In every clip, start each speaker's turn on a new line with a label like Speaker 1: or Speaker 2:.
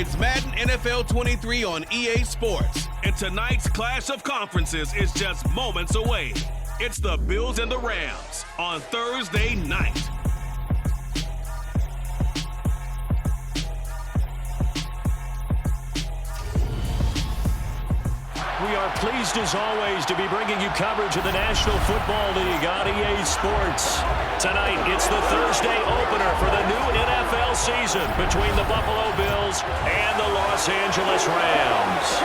Speaker 1: It's Madden NFL 23 on EA Sports. And tonight's clash of conferences is just moments away. It's the Bills and the Rams on Thursday night.
Speaker 2: We are pleased as always to be bringing you coverage of the National Football League on EA Sports. Tonight, it's the Thursday opener for the new NFL season between the Buffalo Bills and the Los Angeles Rams.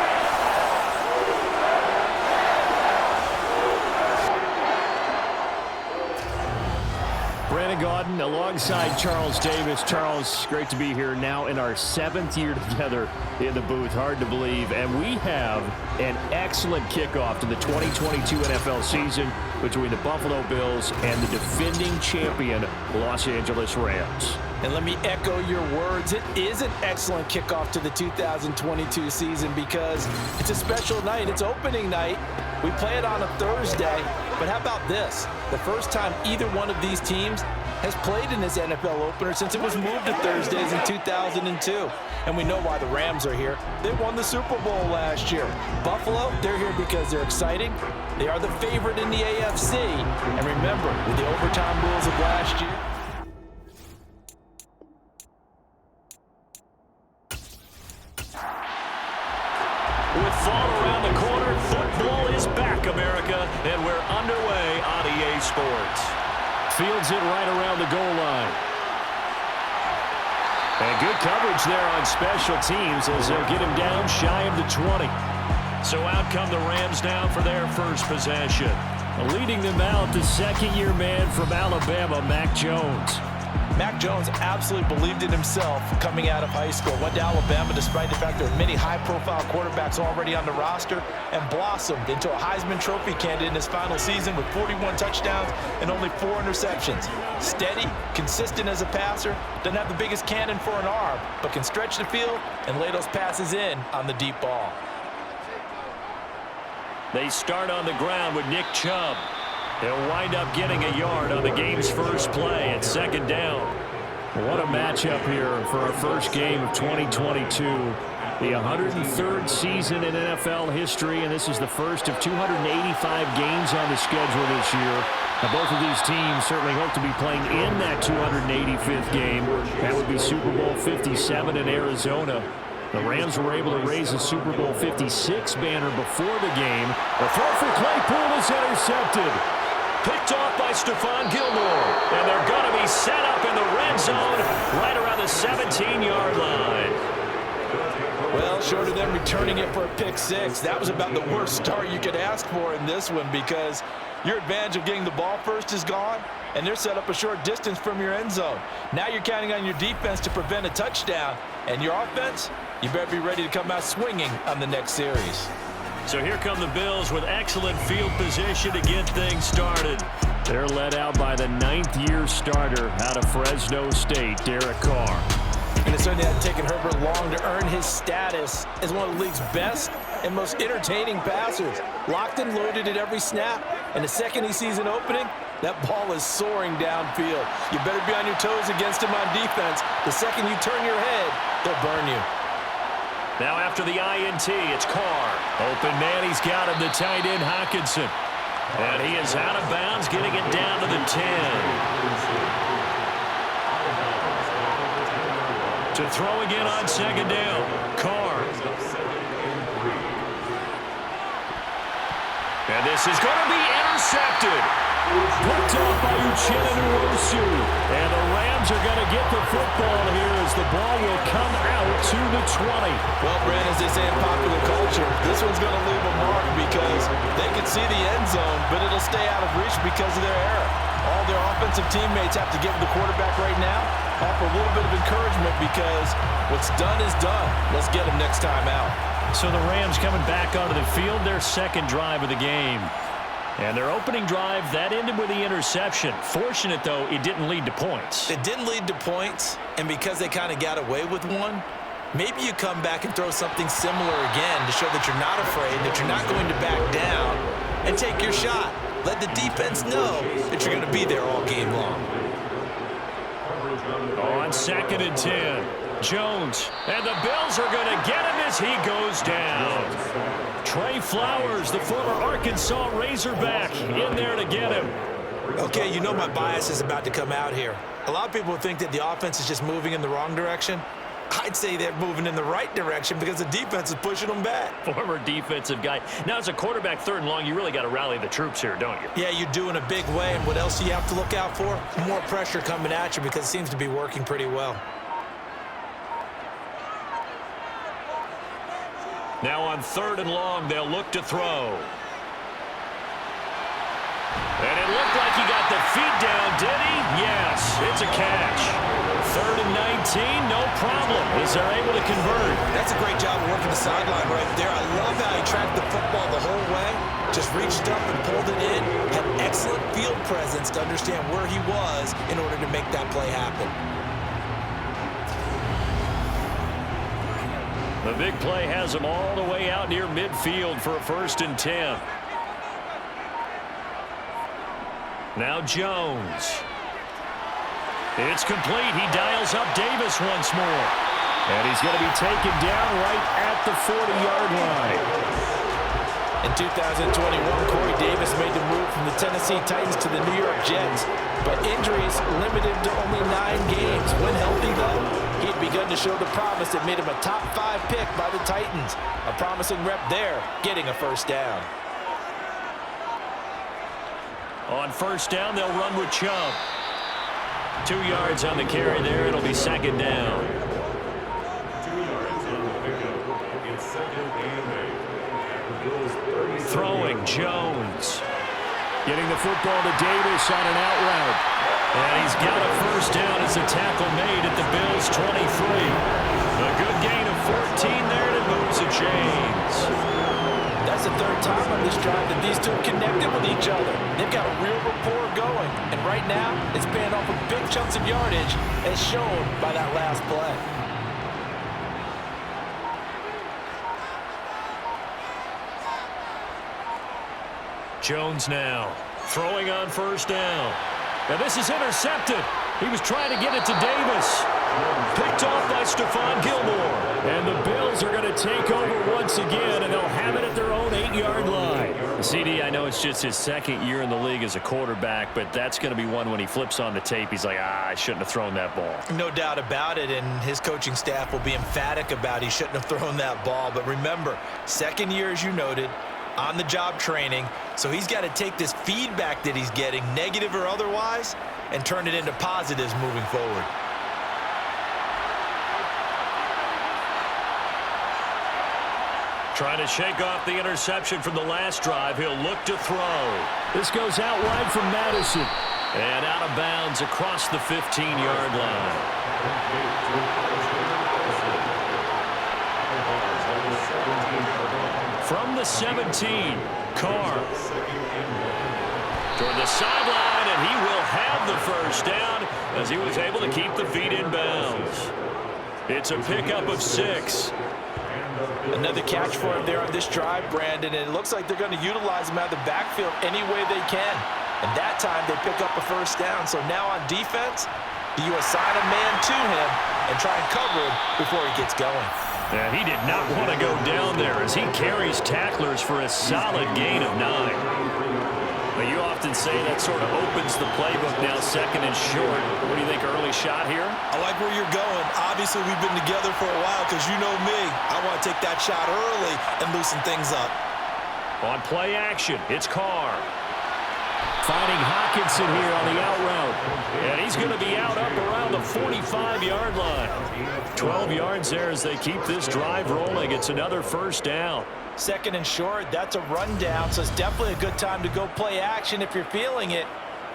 Speaker 2: Brandon Gaudin alongside Charles Davis. Charles, great to be here now in our 7th year together in the booth. Hard to believe. And we have an excellent kickoff to the 2022 NFL season between the Buffalo Bills and the defending champion Los Angeles Rams.
Speaker 3: And let me echo your words. It is an excellent kickoff to the 2022 season because it's a special night. It's opening night. We play it on a Thursday. But how about this? The first time either one of these teams has played in this NFL opener since it was moved to Thursdays in 2002. And we know why the Rams are here. They won the Super Bowl last year. Buffalo, they're here because they're exciting. They are the favorite in the AFC. And remember, with the overtime rules of last year,
Speaker 2: with fall around the corner, football is back, America, and we're underway on EA Sports. Fields it right around the goal line. And good coverage there on special teams as they'll get him down shy of the 20. So out come the Rams now for their first possession. Leading them out, the second-year man from Alabama, Mac Jones.
Speaker 3: Mac Jones absolutely believed in himself coming out of high school. Went to Alabama despite the fact there are many high-profile quarterbacks already on the roster and blossomed into a Heisman Trophy candidate in his final season with 41 touchdowns and only 4 interceptions. Steady, consistent as a passer, doesn't have the biggest cannon for an arm, but can stretch the field and lay those passes in on the deep ball.
Speaker 2: They start on the ground with Nick Chubb. He'll wind up getting a yard on the game's first play at second down. What a matchup here for our first game of 2022. The 103rd season in NFL history, and this is the first of 285 games on the schedule this year. Now, both of these teams certainly hope to be playing in that 285th game. That would be Super Bowl 57 in Arizona. The Rams were able to raise a Super Bowl 56 banner before the game. The throw for Claypool is intercepted. Picked off by Stephon Gilmore. And they're going to be set up in the red zone right around the 17-yard line.
Speaker 3: Well, short of them returning it for a pick six, that was about the worst start you could ask for in this one because your advantage of getting the ball first is gone, and they're set up a short distance from your end zone. Now you're counting on your defense to prevent a touchdown, and your offense, you better be ready to come out swinging on the next series.
Speaker 2: So here come the Bills with excellent field position to get things started. They're led out by the 9th-year starter out of Fresno State, Derek Carr.
Speaker 3: And it certainly hadn't taken Herbert long to earn his status as one of the league's best and most entertaining passers. Locked and loaded at every snap. And the second he sees an opening, that ball is soaring downfield. You better be on your toes against him on defense. The second you turn your head, they'll burn you.
Speaker 2: Now after the INT, it's Carr. Open man, he's got him, the tight end, Hockenson. And he is out of bounds, getting it down to the 10. To throw again on second down, Carr. And this is going to be intercepted. Picked off by Uchenna Nwosu. And the Rams are going to get the football here as the ball will come out to the 20.
Speaker 3: Well, Brand, as they say in popular culture, this one's going to leave a mark because they can see the end zone, but it'll stay out of reach because of their error. All their offensive teammates have to give the quarterback right now, offer a little bit of encouragement because what's done is done. Let's get them next time out.
Speaker 2: So the Rams coming back onto the field, their second drive of the game. And their opening drive, that ended with the interception. Fortunate, though, it didn't lead to points.
Speaker 3: It didn't lead to points, and because they kind of got away with one, maybe you come back and throw something similar again to show that you're not afraid, that you're not going to back down, and take your shot. Let the defense know that you're going to be there all game long.
Speaker 2: On second and 10. Jones, and the Bills are going to get him as he goes down. Trey Flowers, the former Arkansas Razorback, in there to get him.
Speaker 3: Okay, you know my bias is about to come out here. A lot of people think that the offense is just moving in the wrong direction. I'd say they're moving in the right direction because the defense is pushing them back.
Speaker 2: Former defensive guy. Now, as a quarterback, 3rd and long, you really got to rally the troops here, don't you?
Speaker 3: Yeah, you do in a big way. And what else do you have to look out for? More pressure coming at you because it seems to be working pretty well.
Speaker 2: Now on 3rd and long, they'll look to throw. And it looked like he got the feet down, did he? Yes, it's a catch. 3rd and 19, no problem, as they're able to convert.
Speaker 3: That's a great job of working the sideline right there. I love how he tracked the football the whole way, just reached up and pulled it in, had excellent field presence to understand where he was in order to make that play happen.
Speaker 2: The big play has him all the way out near midfield for a 1st and 10. Now Jones. It's complete. He dials up Davis once more. And he's going to be taken down right at the 40-yard line.
Speaker 3: In 2021, Corey Davis made the move from the Tennessee Titans to the New York Jets, but injuries limited to only 9 games. When healthy, though, he had begun to show the promise that made him a top 5 pick by the Titans. A promising rep there, getting a 1st down.
Speaker 2: On 1st down, they'll run with Chubb. 2 yards on the carry there. It'll be 2nd down. Throwing, Jones. Getting the football to Davis on an out route. And he's got a 1st down as the tackle made at the Bills' 23. A good gain of 14 there to moves the chains.
Speaker 3: That's the 3rd time on this drive that these two connected with each other. They've got a real rapport going. And right now, it's paying off with big chunks of yardage as shown by that last play.
Speaker 2: Jones now throwing on 1st down. Now this is intercepted. He was trying to get it to Davis. Picked off by Stephon Gilmore. And the Bills are going to take over once again, and they'll have it at their own 8-yard line. CD, I know it's just his 2nd year in the league as a quarterback, but that's going to be one when he flips on the tape. He's like, I shouldn't have thrown that ball.
Speaker 3: No doubt about it, and his coaching staff will be emphatic about he shouldn't have thrown that ball. But remember, 2nd year, as you noted, on-the-job training, so he's got to take this feedback that he's getting, negative or otherwise, and turn it into positives moving forward.
Speaker 2: Trying to shake off the interception from the last drive. He'll look to throw. This goes out wide from Madison. And out of bounds across the 15-yard line. From the 17, Carr. Toward the sideline, and he will have the 1st down as he was able to keep the feet in bounds. It's a pickup of 6.
Speaker 3: Another catch for him there on this drive, Brandon, and it looks like they're going to utilize him out of the backfield any way they can. And that time they pick up a 1st down. So now on defense, you assign a man to him and try and cover him before he gets going.
Speaker 2: Yeah, he did not want to go down there as he carries tacklers for a solid gain of 9. But you often say that sort of opens the playbook now, 2nd and short. What do you think, early shot here?
Speaker 3: I like where you're going. Obviously, we've been together for a while because you know me. I want to take that shot early and loosen things up.
Speaker 2: On play action, it's Carr. Finding Hawkinson here on the out route. And he's going to be out up around the 45-yard line. 12 yards there as they keep this drive rolling. It's another 1st down.
Speaker 3: 2nd and short, that's a rundown, so it's definitely a good time to go play action if you're feeling it.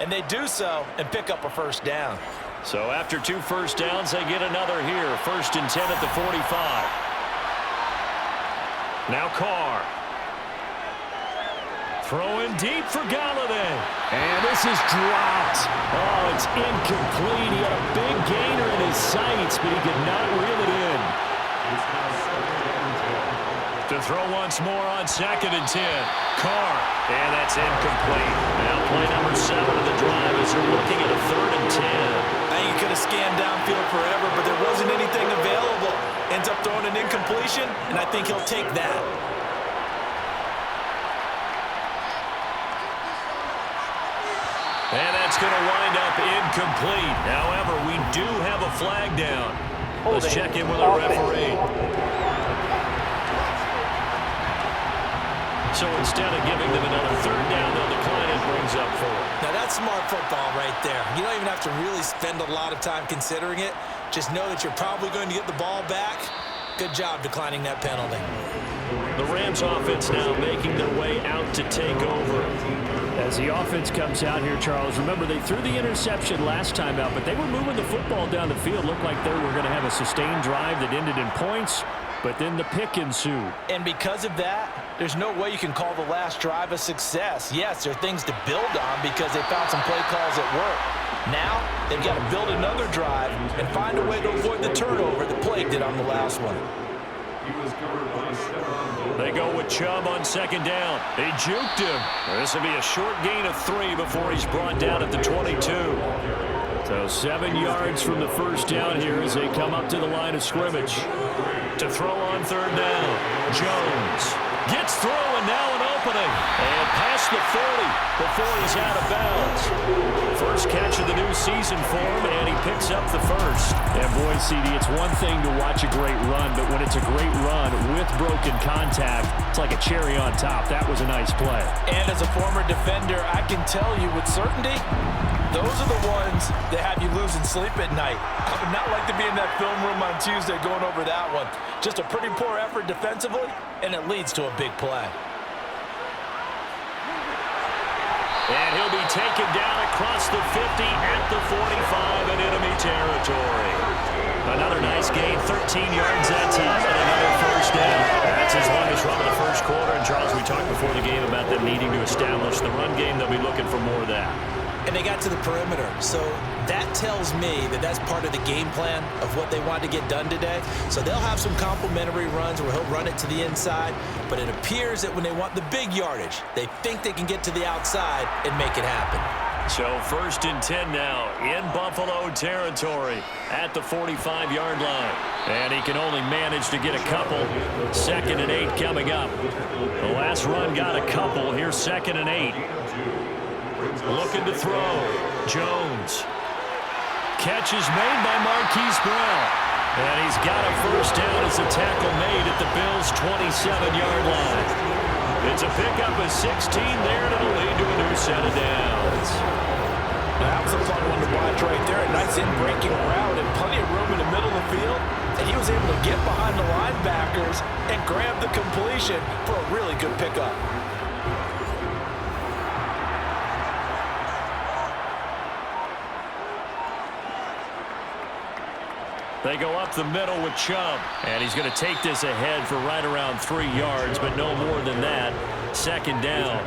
Speaker 3: And they do so and pick up a 1st down.
Speaker 2: So after 2 1st downs, they get another here. 1st and 10 at the 45. Now Carr. Throwing deep for Galladay. And this is dropped. Oh, it's incomplete. He had a big gainer in his sights, but he could not reel it in. To throw once more on 2nd and 10. Carr. And that's incomplete. Now play number 7 of the drive as they're looking at a 3rd and 10.
Speaker 3: I think he could have scanned downfield forever, but there wasn't anything available. completion, and I think he'll take that.
Speaker 2: And that's going to wind up incomplete. However, we do have a flag down. Let's check in with our referee. So instead of giving them another third down, they'll decline it, brings up 4.
Speaker 3: Now that's smart football right there. You don't even have to really spend a lot of time considering it. Just know that you're probably going to get the ball back. Good job declining that penalty.
Speaker 2: The Rams offense now making their way out to take over. As the offense comes out here, Charles, remember they threw the interception last time out, but they were moving the football down the field. Looked like they were going to have a sustained drive that ended in points, but then the pick ensued.
Speaker 3: And because of that, there's no way you can call the last drive a success. Yes, there are things to build on because they found some play calls at work. Now, they've got to build another drive and find a way to avoid the turnover that plagued it on the last one.
Speaker 2: They go with Chubb on second down. They juked him. This will be a short gain of 3 before he's brought down at the 22. So 7 yards from the first down here as they come up to the line of scrimmage. To throw on third down, Jones gets through and now an opening. And past the 40 before he's out of bounds. First catch of the new season for him, and he picks up the first. And boy, CD, it's one thing to watch a great run, but when it's a great run with broken contact, it's like a cherry on top. That was a nice play.
Speaker 3: And as a former defender, I can tell you with certainty, those are the ones that have you losing sleep at night. I would not like to be in that film room on Tuesday going over that one. Just a pretty poor effort defensively, and it leads to a big play.
Speaker 2: And he'll be taken down across the 50 at the 45 in enemy territory. Another nice gain, 13 yards that time, and another first down. That's his longest run of the first quarter. And Charles, we talked before the game about them needing to establish the run game. They'll be looking for more of that.
Speaker 3: And they got to the perimeter. So that tells me that that's part of the game plan of what they want to get done today. So they'll have some complementary runs where he'll run it to the inside. But it appears that when they want the big yardage, they think they can get to the outside and make it happen.
Speaker 2: So 1st and 10 now in Buffalo territory at the 45-yard line. And he can only manage to get a couple. 2nd and 8 coming up. The last run got a couple. Here's 2nd and 8. Looking to throw. Jones. Catch is made by Marquise Brown. And he's got a first down as a tackle made at the Bills' 27-yard line. It's a pickup of 16 there, and it'll lead to a new set of downs.
Speaker 3: That was a fun one to watch right there. A nice in-breaking route and plenty of room in the middle of the field. And he was able to get behind the linebackers and grab the completion for a really good pickup.
Speaker 2: They go up the middle with Chubb, and he's going to take this ahead for right around 3 yards, but no more than that. 2nd down.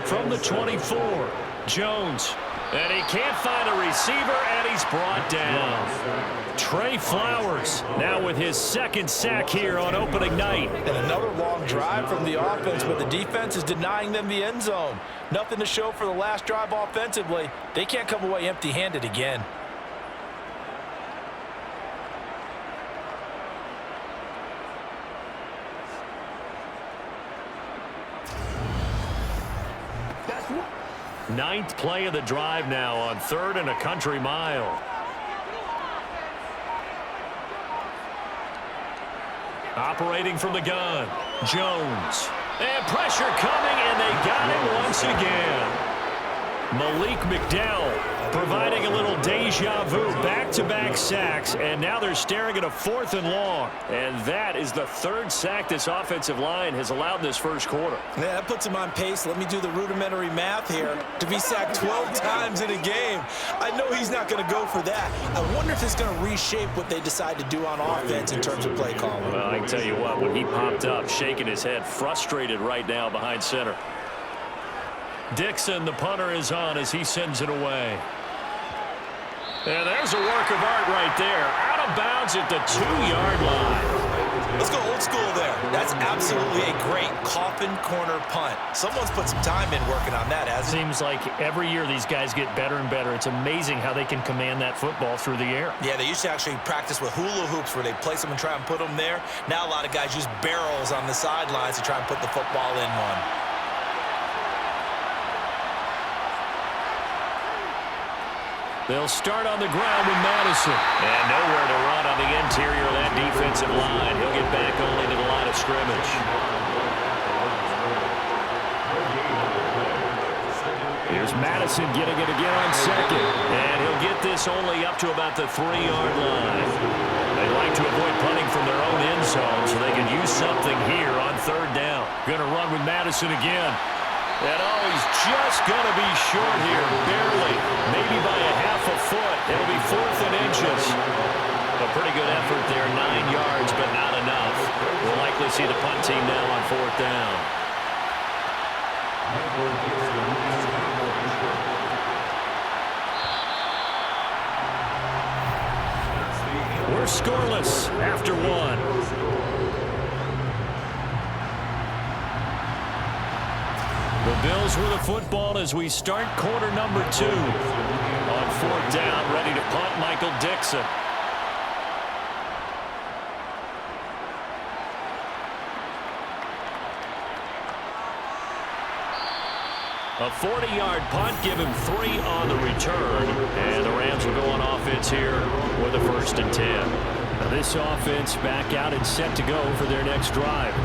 Speaker 2: From the 24, Jones. And he can't find a receiver, and he's brought down. Trey Flowers now with his 2nd sack here on opening night.
Speaker 3: And another long drive from the offense, but the defense is denying them the end zone. Nothing to show for the last drive offensively. They can't come away empty-handed again.
Speaker 2: Ninth play of the drive now on 3rd and a country mile. Operating from the gun, Jones. And pressure coming, and they got him once again. Malik McDowell providing a little deja vu, back-to-back sacks, and now they're staring at a 4th and long. And that is the 3rd sack this offensive line has allowed this first quarter.
Speaker 3: Yeah, that puts him on pace. Let me do the rudimentary math here. To be sacked 12 times in a game, I know he's not going to go for that. I wonder if it's going to reshape what they decide to do on offense in terms of play calling.
Speaker 2: Well, I can tell you what, when he popped up, shaking his head, frustrated right now behind center. Dixon, the punter, is on as he sends it away. And there's a work of art right there. Out of bounds at the 2-yard line.
Speaker 3: Let's go old school there. That's absolutely a great coffin corner punt. Someone's put some time in working on that, hasn't it?
Speaker 2: Seems like every year these guys get better and better. It's amazing how they can command that football through the air.
Speaker 3: Yeah, they used to actually practice with hula hoops where they place them and try and put them there. Now a lot of guys use barrels on the sidelines to try and put the football in one.
Speaker 2: They'll start on the ground with Madison. And nowhere to run on the interior of that defensive line. He'll get back only to the line of scrimmage. Here's Madison getting it again on second. And he'll get this only up to about the 3-yard line. They like to avoid punting from their own end zone so they can use something here on third down. Going to run with Madison again. And oh, he's just going to be short here, barely, maybe by a half a foot. It'll be 4th and inches. A pretty good effort there, 9 yards, but not enough. We'll likely see the punt team now on 4th down. We're scoreless after 1. The Bills with the football as we start quarter number 2. On 4th down, ready to punt, Michael Dixon. A 40-yard punt, give him 3 on the return. And the Rams will go on offense here with a 1st and 10. Now this offense back out and set to go for their next drive.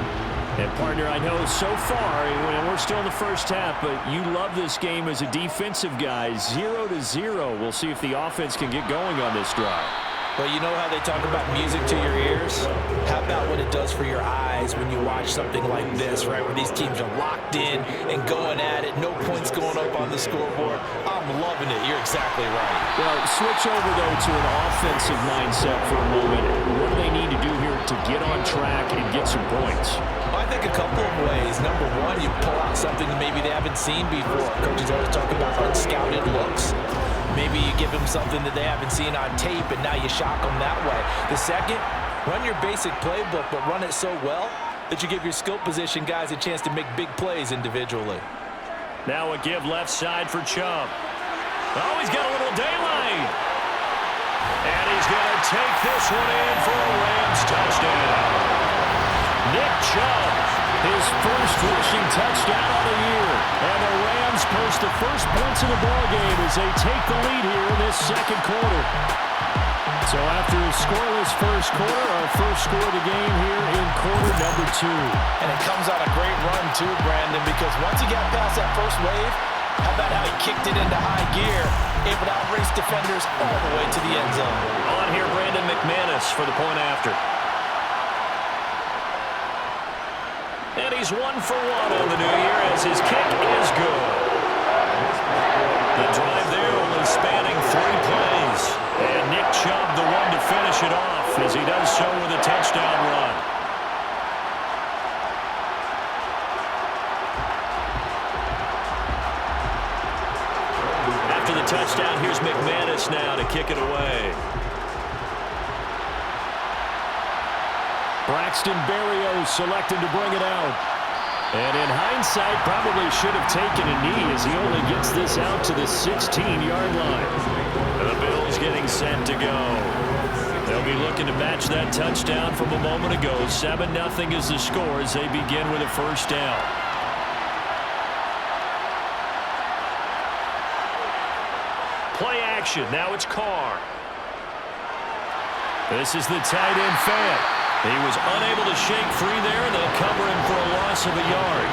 Speaker 2: And, partner, I know so far, we're still in the first half, but you love this game as a defensive guy. 0-0. We'll see if the offense can get going on this drive.
Speaker 3: Well, you know how they talk about music to your ears? How about what it does for your eyes when you watch something like this, right, where these teams are locked in and going at it, no points going up on the scoreboard? I'm loving it. You're exactly right.
Speaker 2: Well, switch over, though, to an offensive mindset for a moment. What do they need to do here to get on track and get some points?
Speaker 3: I think a couple of ways. Number one, you pull out something that maybe they haven't seen before. Coaches always talk about unscouted looks. Maybe you give them something that they haven't seen on tape, and now you shock them that way. The second, run your basic playbook, but run it so well that you give your skill position guys a chance to make big plays individually.
Speaker 2: Now a give left side for Chubb. Oh, he's got a little daylight. And he's going to take this one in for a Rams touchdown. Nick Chubb, his first rushing touchdown of the year. And the Rams post the first points of the ballgame as they take the lead here in this second quarter. So after a scoreless first quarter, our first score of the game here in quarter number 2.
Speaker 3: And it comes on a great run too, Brandon, because once he got past that first wave, how about how he kicked it into high gear, able to outrace defenders all the way to the end zone.
Speaker 2: On here, Brandon McManus for the point after. And he's 1 for 1 on the new year as his kick is good. The drive there only spanning 3 plays. And Nick Chubb the one to finish it off as he does so with a touchdown run. After the touchdown, here's McManus now to kick it away. Braxton Berrios selected to bring it out. And in hindsight, probably should have taken a knee as he only gets this out to the 16-yard line. And the Bills getting set to go. They'll be looking to match that touchdown from a moment ago. 7-0 is the score as they begin with a first down. Play action. Now it's Carr. This is the tight end Fant. He was unable to shake free there, and they'll cover him for a loss of a yard.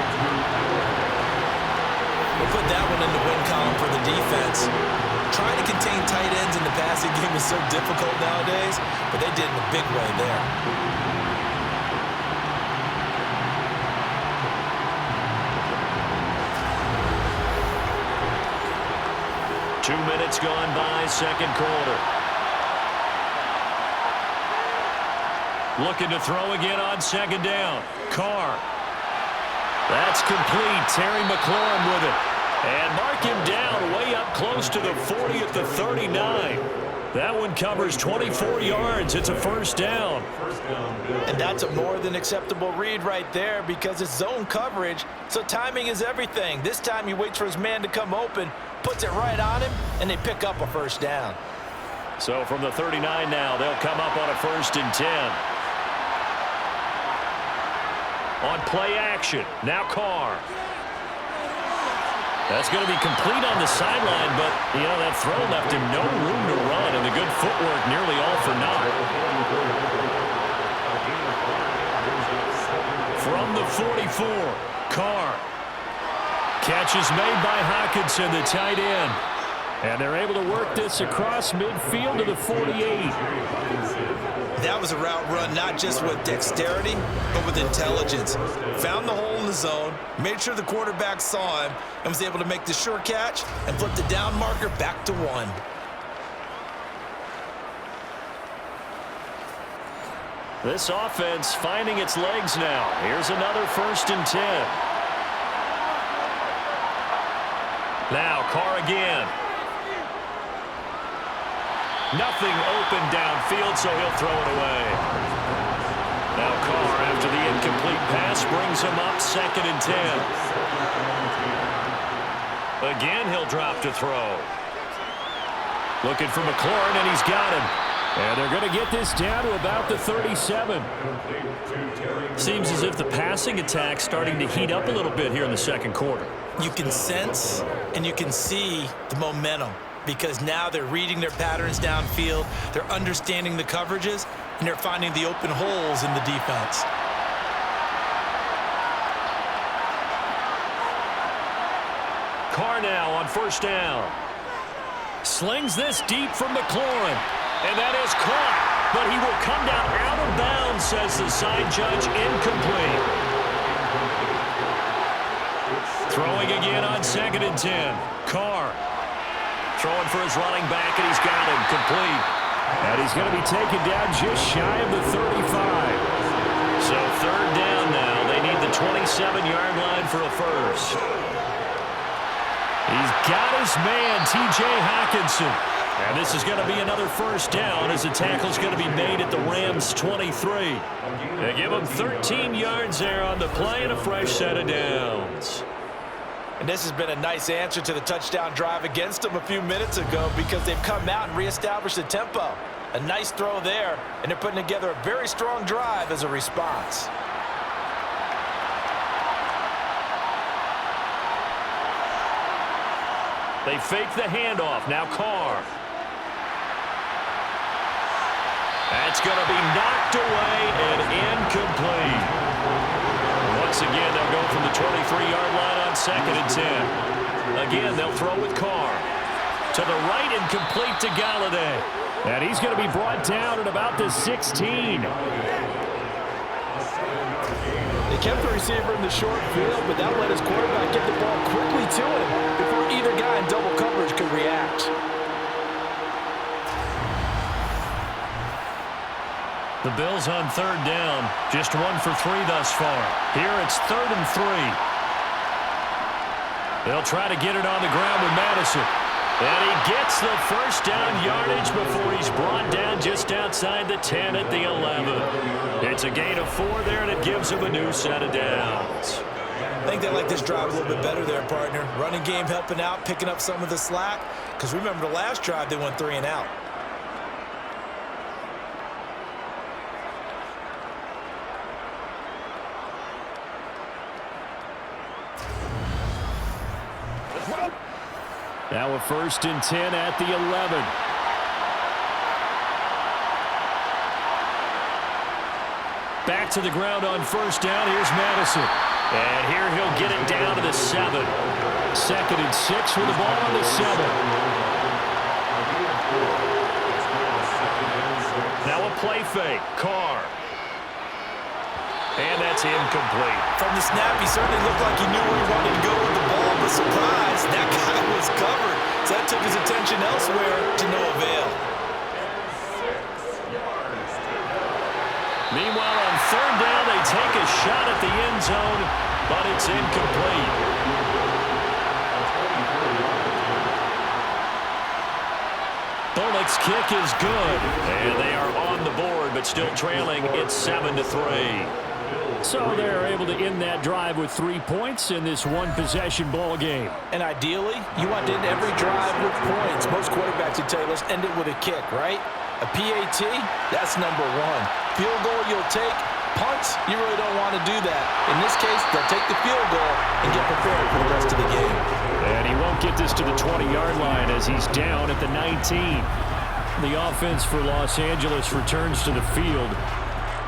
Speaker 3: We'll put that one in the win column for the defense. Trying to contain tight ends in the passing game is so difficult nowadays, but they did in a big way there.
Speaker 2: Two minutes gone by, second quarter. Looking to throw again on second down. Carr. That's complete. Terry McLaurin with it. And mark him down way up close to the 40 at the 39. That one covers 24 yards. It's a first down.
Speaker 3: And that's a more than acceptable read right there because it's zone coverage, so timing is everything. This time he waits for his man to come open, puts it right on him, and they pick up a first down.
Speaker 2: So from the 39 now, they'll come up on a 1st and 10. On play action, now Carr. That's going to be complete on the sideline, but, that throw left him no room to run, and the good footwork nearly all for naught. From the 44, Carr. Catch is made by Hockenson, the tight end. And they're able to work this across midfield to the 48.
Speaker 3: That was a route run not just with dexterity, but with intelligence. Found the hole in the zone, made sure the quarterback saw him, and was able to make the sure catch and flip the down marker back to 1.
Speaker 2: This offense finding its legs now. Here's another 1st and 10. Now Carr again. Nothing open downfield, so he'll throw it away. Now Carr, after the incomplete pass, brings him up 2nd and 10. Again, he'll drop to throw. Looking for McLaurin, and he's got him. And they're going to get this down to about the 37. Seems as if the passing attack's starting to heat up a little bit here in the 2nd quarter.
Speaker 3: You can sense and you can see the momentum because now they're reading their patterns downfield, they're understanding the coverages, and they're finding the open holes in the defense.
Speaker 2: Carr now on 1st down. Slings this deep from McLaurin. And that is caught. But he will come down out of bounds, says the side judge, incomplete. Throwing again on 2nd and 10. Carr. Throwing for his running back, and he's got him complete. And he's going to be taken down just shy of the 35. So 3rd down now. They need the 27-yard line for a first. He's got his man, T.J. Hockenson. And this is going to be another 1st down as the tackle's going to be made at the Rams' 23. They give him 13 yards there on the play and a fresh set of downs.
Speaker 3: And this has been a nice answer to the touchdown drive against them a few minutes ago because they've come out and reestablished the tempo. A nice throw there, and they're putting together a very strong drive as a response.
Speaker 2: They fake the handoff. Now Carr. That's going to be knocked away and incomplete. Once again, they'll go from the 23-yard line on 2nd and 10. Again, they'll throw with Carr. To the right and complete to Galladay. And he's going to be brought down at about the 16.
Speaker 3: They kept the receiver in the short field, but that let his quarterback get the ball quickly to him before either guy in double coverage could react.
Speaker 2: The Bills on 3rd down, just 1 for 3 thus far. Here it's 3rd and 3. They'll try to get it on the ground with Madison. And he gets the 1st down yardage before he's brought down just outside the 10 at the 11. It's a gain of 4 there, and it gives him a new set of downs.
Speaker 3: I think they like this drive a little bit better there, partner. Running game helping out, picking up some of the slack. Because remember the last drive, they went 3 and out.
Speaker 2: Now a 1st and 10 at the 11. Back to the ground on 1st down. Here's Madison. And here he'll get it down to the 7. 2nd and 6 with the ball on the 7. Now a play fake. Carr. And that's incomplete.
Speaker 3: From the snap, he certainly looked like he knew where he wanted to go with the ball, but surprise, that guy was covered. So that took his attention elsewhere to no avail.
Speaker 2: Meanwhile, on 3rd down, they take a shot at the end zone, but it's incomplete. This kick is good, and they are on the board, but still trailing. It's 7-3. So they're able to end that drive with 3 points in this one-possession ball game.
Speaker 3: And ideally, you want to end every drive with points. Most quarterbacks would tell you, let's end it with a kick, right? A PAT, that's number one. Field goal you'll take. Punts, you really don't want to do that. In this case, they'll take the field goal and get prepared for the rest of the game.
Speaker 2: And he won't get this to the 20-yard line as he's down at the 19. The offense for Los Angeles returns to the field.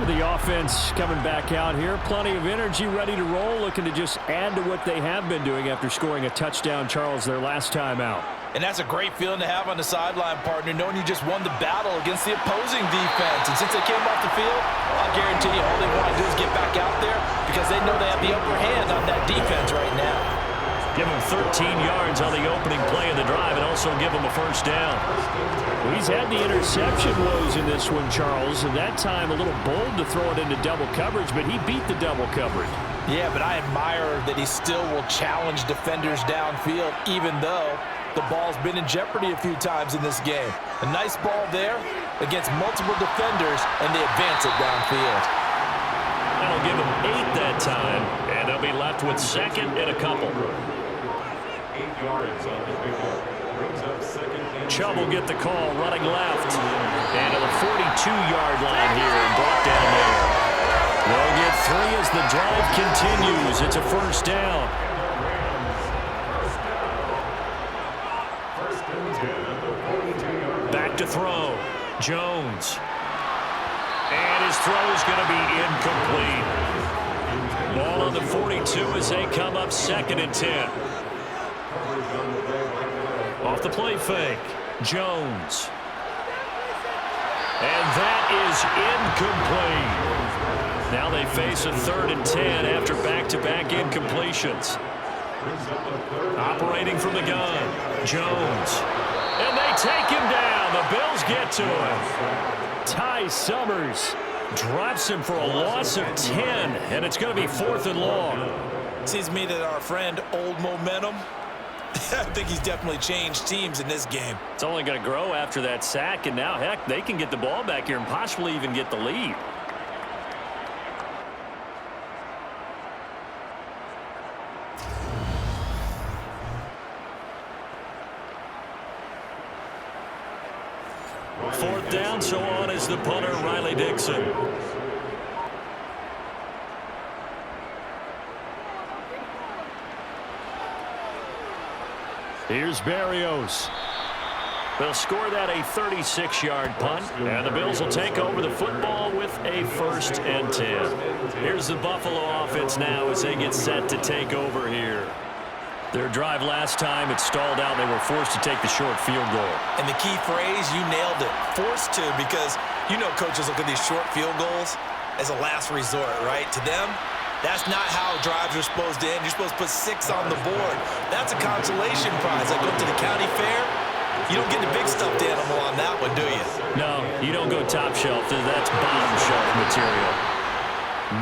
Speaker 2: The offense coming back out here. Plenty of energy, ready to roll, looking to just add to what they have been doing after scoring a touchdown, Charles, their last time out.
Speaker 3: And that's a great feeling to have on the sideline, partner, knowing you just won the battle against the opposing defense. And since they came off the field, I'll guarantee you all they want to do is get back out there because they know they have the upper hand on that defense right now.
Speaker 2: Give him 13 yards on the opening play of the drive and also give him a first down. He's had the interception woes in this one, Charles, and that time a little bold to throw it into double coverage, but he beat the double coverage. Yeah, but I admire that he still will challenge defenders downfield, even though the ball's been in jeopardy a few times in this game. A nice ball there against multiple defenders, and they advance it downfield. That'll give him 8 that time, and they'll be left with second and a couple.
Speaker 4: 8 yards on the field. Brings up second.
Speaker 2: Chubb will get the call, running left. And to the 42-yard line here and brought down there. They'll get 3 as the drive continues. It's a first down. Back to throw. Jones. And his throw is going to be incomplete. Ball on the 42 as they come up second and 10. Off the play fake. Jones. And that is incomplete. Now they face a 3rd and 10 after back-to-back incompletions. Operating from the gun. Jones. And they take him down. The Bills get to him. Ty Summers drops him for a loss of 10, and it's going to be 4th and long.
Speaker 3: Seems to me that our friend Old Momentum, I think he's definitely changed teams in this game.
Speaker 2: It's only going to grow after that sack, and now, heck, they can get the ball back here and possibly even get the lead. Fourth down, so on is the punter, Riley Dixon. Here's Berrios. They'll score that a 36-yard punt, and the Bills will take over the football with a 1st and 10. Here's the Buffalo offense now as they get set to take over here. Their drive last time, it stalled out. They were forced to take the short field goal.
Speaker 3: And the key phrase, you nailed it, forced to, because you know coaches look at these short field goals as a last resort, right? To them, that's not how drives are supposed to end. You're supposed to put 6 on the board. That's a consolation prize. Like going to the county fair, you don't get the big stuffed animal on that one, do you?
Speaker 2: No, you don't go top shelf. That's bottom shelf material.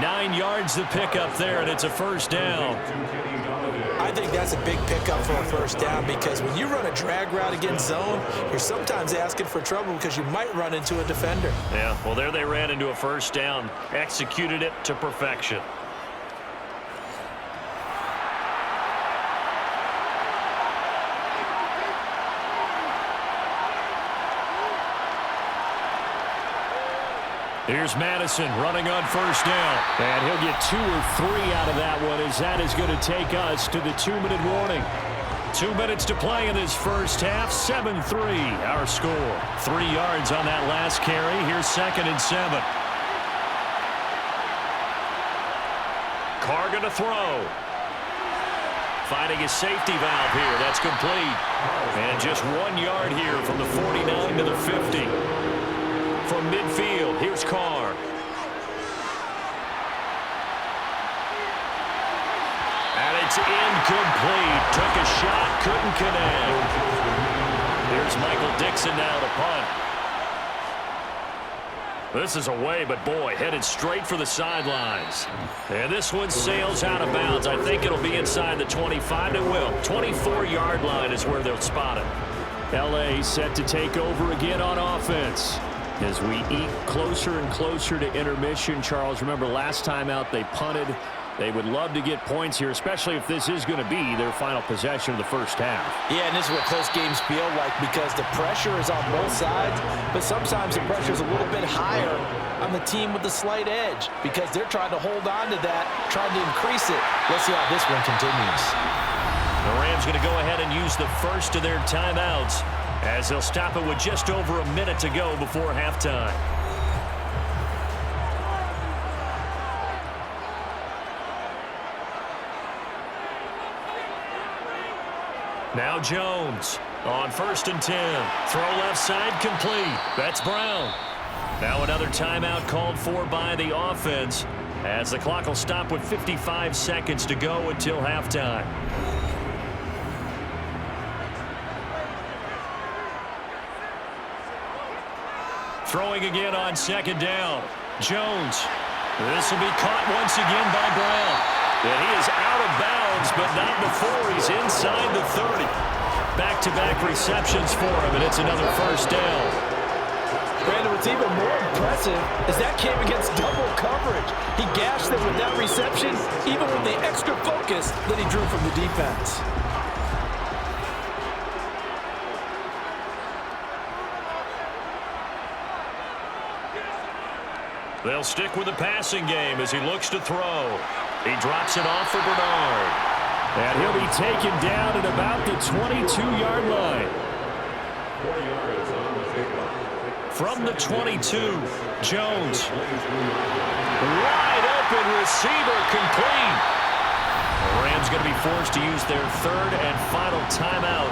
Speaker 2: 9 yards to pick up there, and it's a first down.
Speaker 3: I think that's a big pickup for a first down because when you run a drag route against zone, you're sometimes asking for trouble because you might run into a defender.
Speaker 2: Yeah, well, there they ran into a first down, executed it to perfection. Here's Madison running on first down. And he'll get 2 or 3 out of that one as that is going to take us to the 2-minute warning. 2 minutes to play in this first half. 7-3 our score. 3 yards on that last carry. Here's 2nd and 7. Carr going to throw. Finding his safety valve here. That's complete. And just 1 yard here from the 49 to the 50. From midfield, here's Carr. And it's incomplete. Took a shot, couldn't connect. Here's Michael Dixon now to punt. This is away, but boy, headed straight for the sidelines. And this one sails out of bounds. I think it'll be inside the 25. It will. 24-yard line is where they'll spot it. LA set to take over again on offense. As we eat closer and closer to intermission, Charles, remember last time out they punted. They would love to get points here, especially if this is going to be their final possession of the first half.
Speaker 3: Yeah, and this is what close games feel like because the pressure is on both sides, but sometimes the pressure is a little bit higher on the team with the slight edge because they're trying to hold on to that, trying to increase it. Let's see how this one continues.
Speaker 2: The Rams going to go ahead and use the first of their timeouts as they'll stop it with just over a minute to go before halftime. Now Jones on 1st and 10. Throw left side complete. That's Brown. Now another timeout called for by the offense as the clock will stop with 55 seconds to go until halftime. Throwing again on 2nd down. Jones. This will be caught once again by Brown. And he is out of bounds, but not before he's inside the 30. Back-to-back receptions for him, and it's another first down.
Speaker 3: Brandon, what's even more impressive is that came against double coverage. He gashed them with that reception, even with the extra focus that he drew from the defense.
Speaker 2: They'll stick with the passing game as he looks to throw. He drops it off for Bernard. And he'll be taken down at about the 22-yard line.
Speaker 4: 40 yards on the pickup.
Speaker 2: From the 22, Jones. Wide open receiver complete. The Rams going to be forced to use their third and final timeout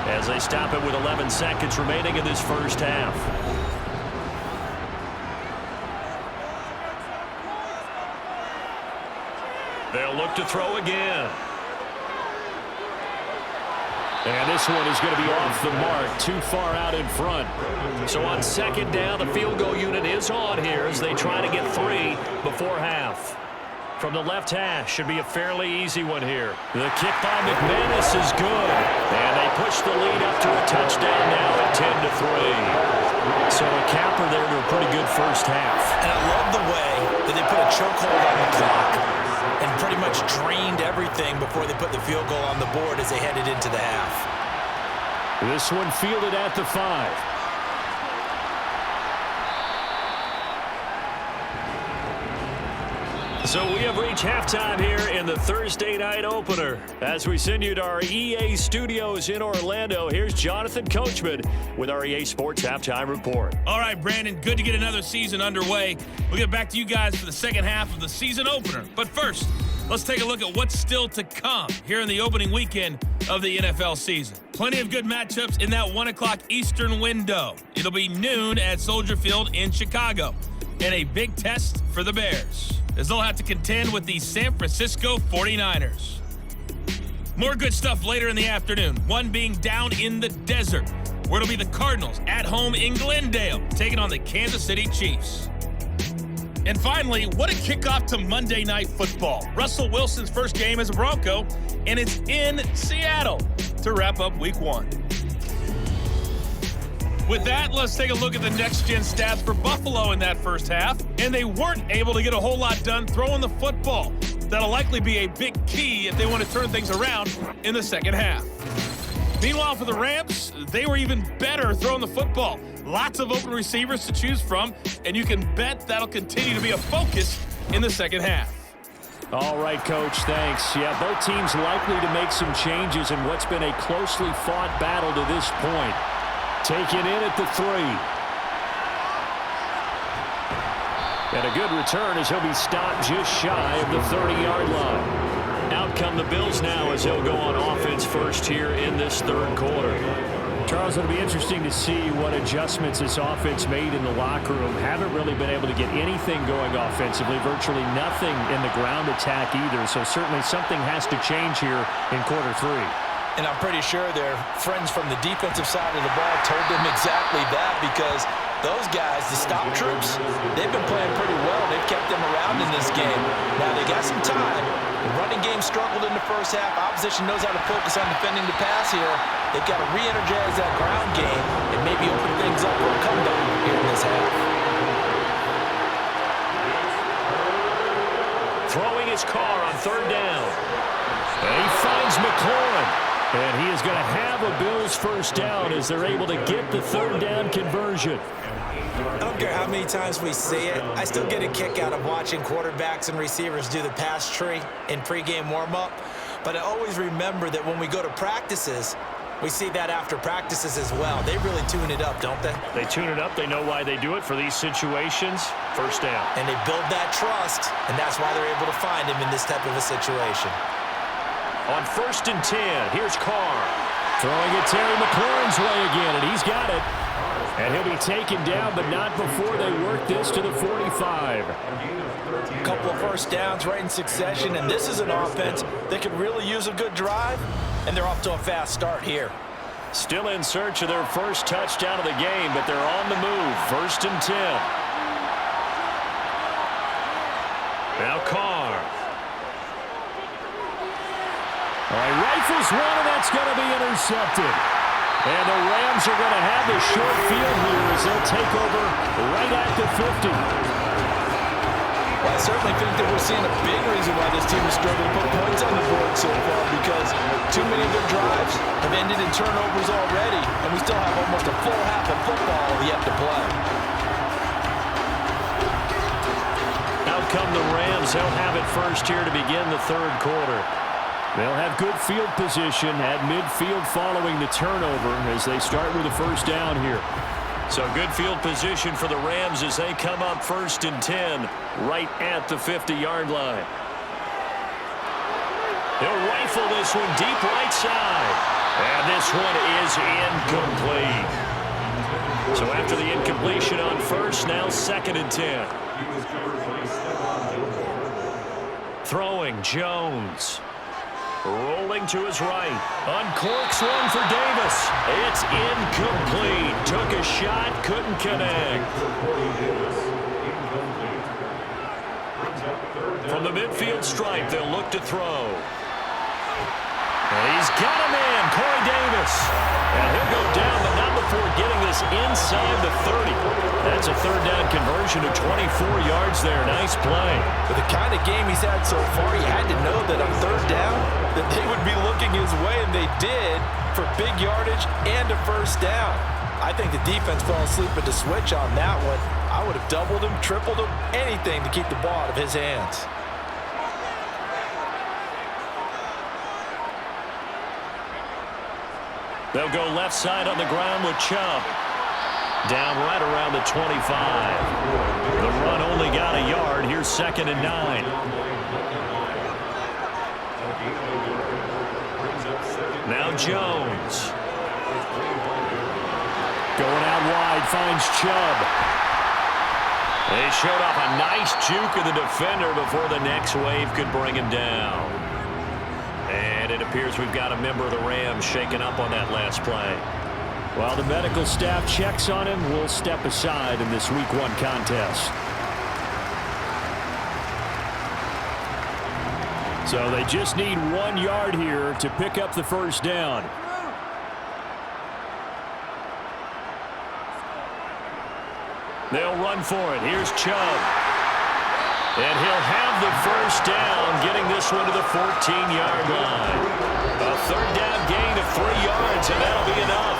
Speaker 2: as they stop it with 11 seconds remaining in this first half. They'll look to throw again. And this one is going to be off the mark, too far out in front. So on 2nd down, the field goal unit is on here as they try to get 3 before half. From the left hash, should be a fairly easy one here. The kick by McManus is good. And they push the lead up to a touchdown now at 10-3. So a capper there to a pretty good first half.
Speaker 3: And I love the way that they put a chokehold on the clock and pretty much drained everything before they put the field goal on the board as they headed into the half.
Speaker 2: This one fielded at the 5. So we have reached halftime here in the Thursday night opener. As we send you to our EA studios in Orlando, here's Jonathan Coachman with our EA Sports Halftime Report.
Speaker 1: All right, Brandon, good to get another season underway. We'll get back to you guys for the second half of the season opener. But first, let's take a look at what's still to come here in the opening weekend of the NFL season. Plenty of good matchups in that 1 o'clock Eastern window. It'll be noon at Soldier Field in Chicago. And a big test for the Bears, as they'll have to contend with the San Francisco 49ers. More good stuff later in the afternoon, one being down in the desert, where it'll be the Cardinals at home in Glendale, taking on the Kansas City Chiefs. And finally, what a kickoff to Monday Night Football. Russell Wilson's first game as a Bronco, and it's in Seattle to wrap up Week 1. With that, let's take a look at the next-gen stats for Buffalo in that first half. And they weren't able to get a whole lot done throwing the football. That'll likely be a big key if they want to turn things around in the second half. Meanwhile, for the Rams, they were even better throwing the football. Lots of open receivers to choose from, and you can bet that'll continue to be a focus in the second half.
Speaker 2: All right, Coach, thanks. Yeah, both teams likely to make some changes in what's been a closely fought battle to this point. Taken in at the 3. And a good return as he'll be stopped just shy of the 30-yard line. Out come the Bills now as they'll go on offense first here in this third quarter. Charles, it'll be interesting to see what adjustments this offense made in the locker room. Haven't really been able to get anything going offensively, virtually nothing in the ground attack either. So certainly something has to change here in quarter 3.
Speaker 3: And I'm pretty sure their friends from the defensive side of the ball told them exactly that, because Those guys, the stop troops, they've been playing pretty well. They've kept them around in this game. Now, they got some time. The running game struggled in the first half. Opposition knows how to focus on defending the pass here. They've got to re-energize that ground game and maybe open things up for a comeback here in this half.
Speaker 2: Throwing his car on third down. And he finds McLaurin. And he is going to have a Bills first down as they're able to get the third down conversion.
Speaker 5: I don't care how many times we see it. I still get a kick out of watching quarterbacks and receivers do the pass tree in pregame warm-up. But I always remember that when we go to practices, we see that after practices as well. They really tune it up, don't they?
Speaker 2: They tune it up. They know why they do it for these situations. First down.
Speaker 5: And they build that trust, and that's why they're able to find him in this type of a situation.
Speaker 2: On 1st and 10, here's Carr. Throwing it Terry McLaurin's way again, and he's got it. And he'll be taken down, but not before they work this to the 45.
Speaker 3: A couple of first downs right in succession, and this is an offense that could really use a good drive, and they're off to a fast start here.
Speaker 2: Still in search of their first touchdown of the game, but they're on the move. 1st and 10. Now Carr. All right, rifles one, and that's going to be intercepted. And the Rams are going to have the short field here as they'll take over right at the 50.
Speaker 3: Well, I certainly think that we're seeing a big reason why this team is struggling to put points on the board so far, because too many of their drives have ended in turnovers already, and we still have almost a full half of football yet to play.
Speaker 2: Out come the Rams. They'll have it first here to begin the third quarter. They'll have good field position at midfield following the turnover as they start with the first down here. So good field position for the Rams as they come up 1st and 10 right at the 50-yard line. He'll rifle this one deep right side. And this one is incomplete. So after the incompletion on first, now 2nd and 10. Throwing Jones. Rolling to his right. Uncorks one for Davis. It's incomplete. Took a shot, couldn't connect. From the midfield stripe, they'll look to throw. And he's got him in, Corey Davis. And he'll go down, but not before getting this inside the 30. That's a third down conversion of 24 yards there. Nice play.
Speaker 3: With the kind of game he's had so far, you had to know that on third down that they would be looking his way, and they did, for big yardage and a first down. I think the defense fell asleep at the switch on that one. I would have doubled him, tripled him, anything to keep the ball out of his hands.
Speaker 2: They'll go left side on the ground with Chubb. Down right around the 25. The run only got a yard. Here's 2nd and 9. Now Jones. Going out wide, finds Chubb. They showed off a nice juke of the defender before the next wave could bring him down. And it appears we've got a member of the Rams shaken up on that last play. While the medical staff checks on him, we'll step aside in this Week 1 contest. So they just need 1 yard here to pick up the first down. They'll run for it. Here's Chubb. And he'll have the first down, getting this one to the 14-yard line. A third down gain of 3 yards, and that'll be enough.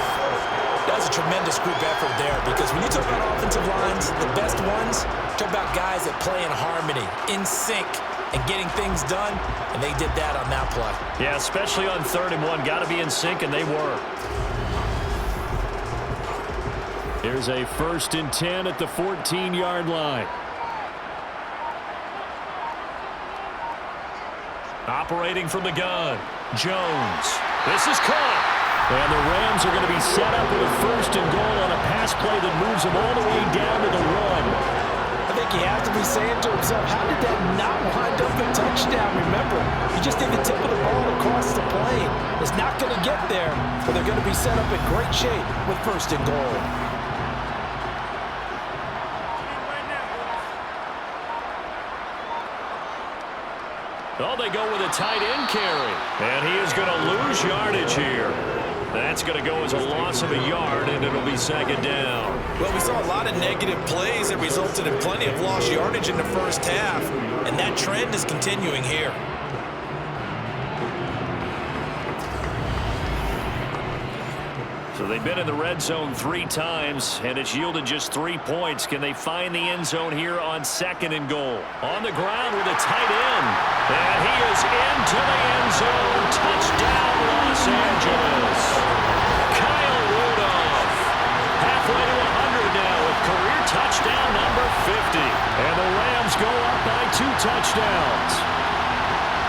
Speaker 5: That was a tremendous group effort there, because when you talk about offensive lines, the best ones, talk about guys that play in harmony, in sync, and getting things done, and they did that on that play.
Speaker 2: Yeah, especially on 3rd and 1. Got to be in sync, and they were. Here's a 1st and 10 at the 14-yard line. Operating from the gun, Jones. This is caught. And the Rams are going to be set up with a 1st and goal on a pass play that moves them all the way down to the 1.
Speaker 3: I think he has to be saying to himself, how did that not wind up a touchdown? Remember, you just need the tip of the ball across the plane. It's not going to get there, but they're going to be set up in great shape with 1st and goal.
Speaker 2: Oh, they go with a tight end carry. And he is going to lose yardage here. That's going to go as a loss of a yard, and it'll be second down.
Speaker 5: Well, we saw a lot of negative plays that resulted in plenty of lost yardage in the first half, and that trend is continuing here.
Speaker 2: So they've been in the red zone 3 times, and it's yielded just 3 points. Can they find the end zone here on 2nd and goal? On the ground with a tight end. And he is into the end zone. Touchdown, Los Angeles. Kyle Rudolph. Halfway to 100 now with career touchdown number 50. And the Rams go up by 2 touchdowns.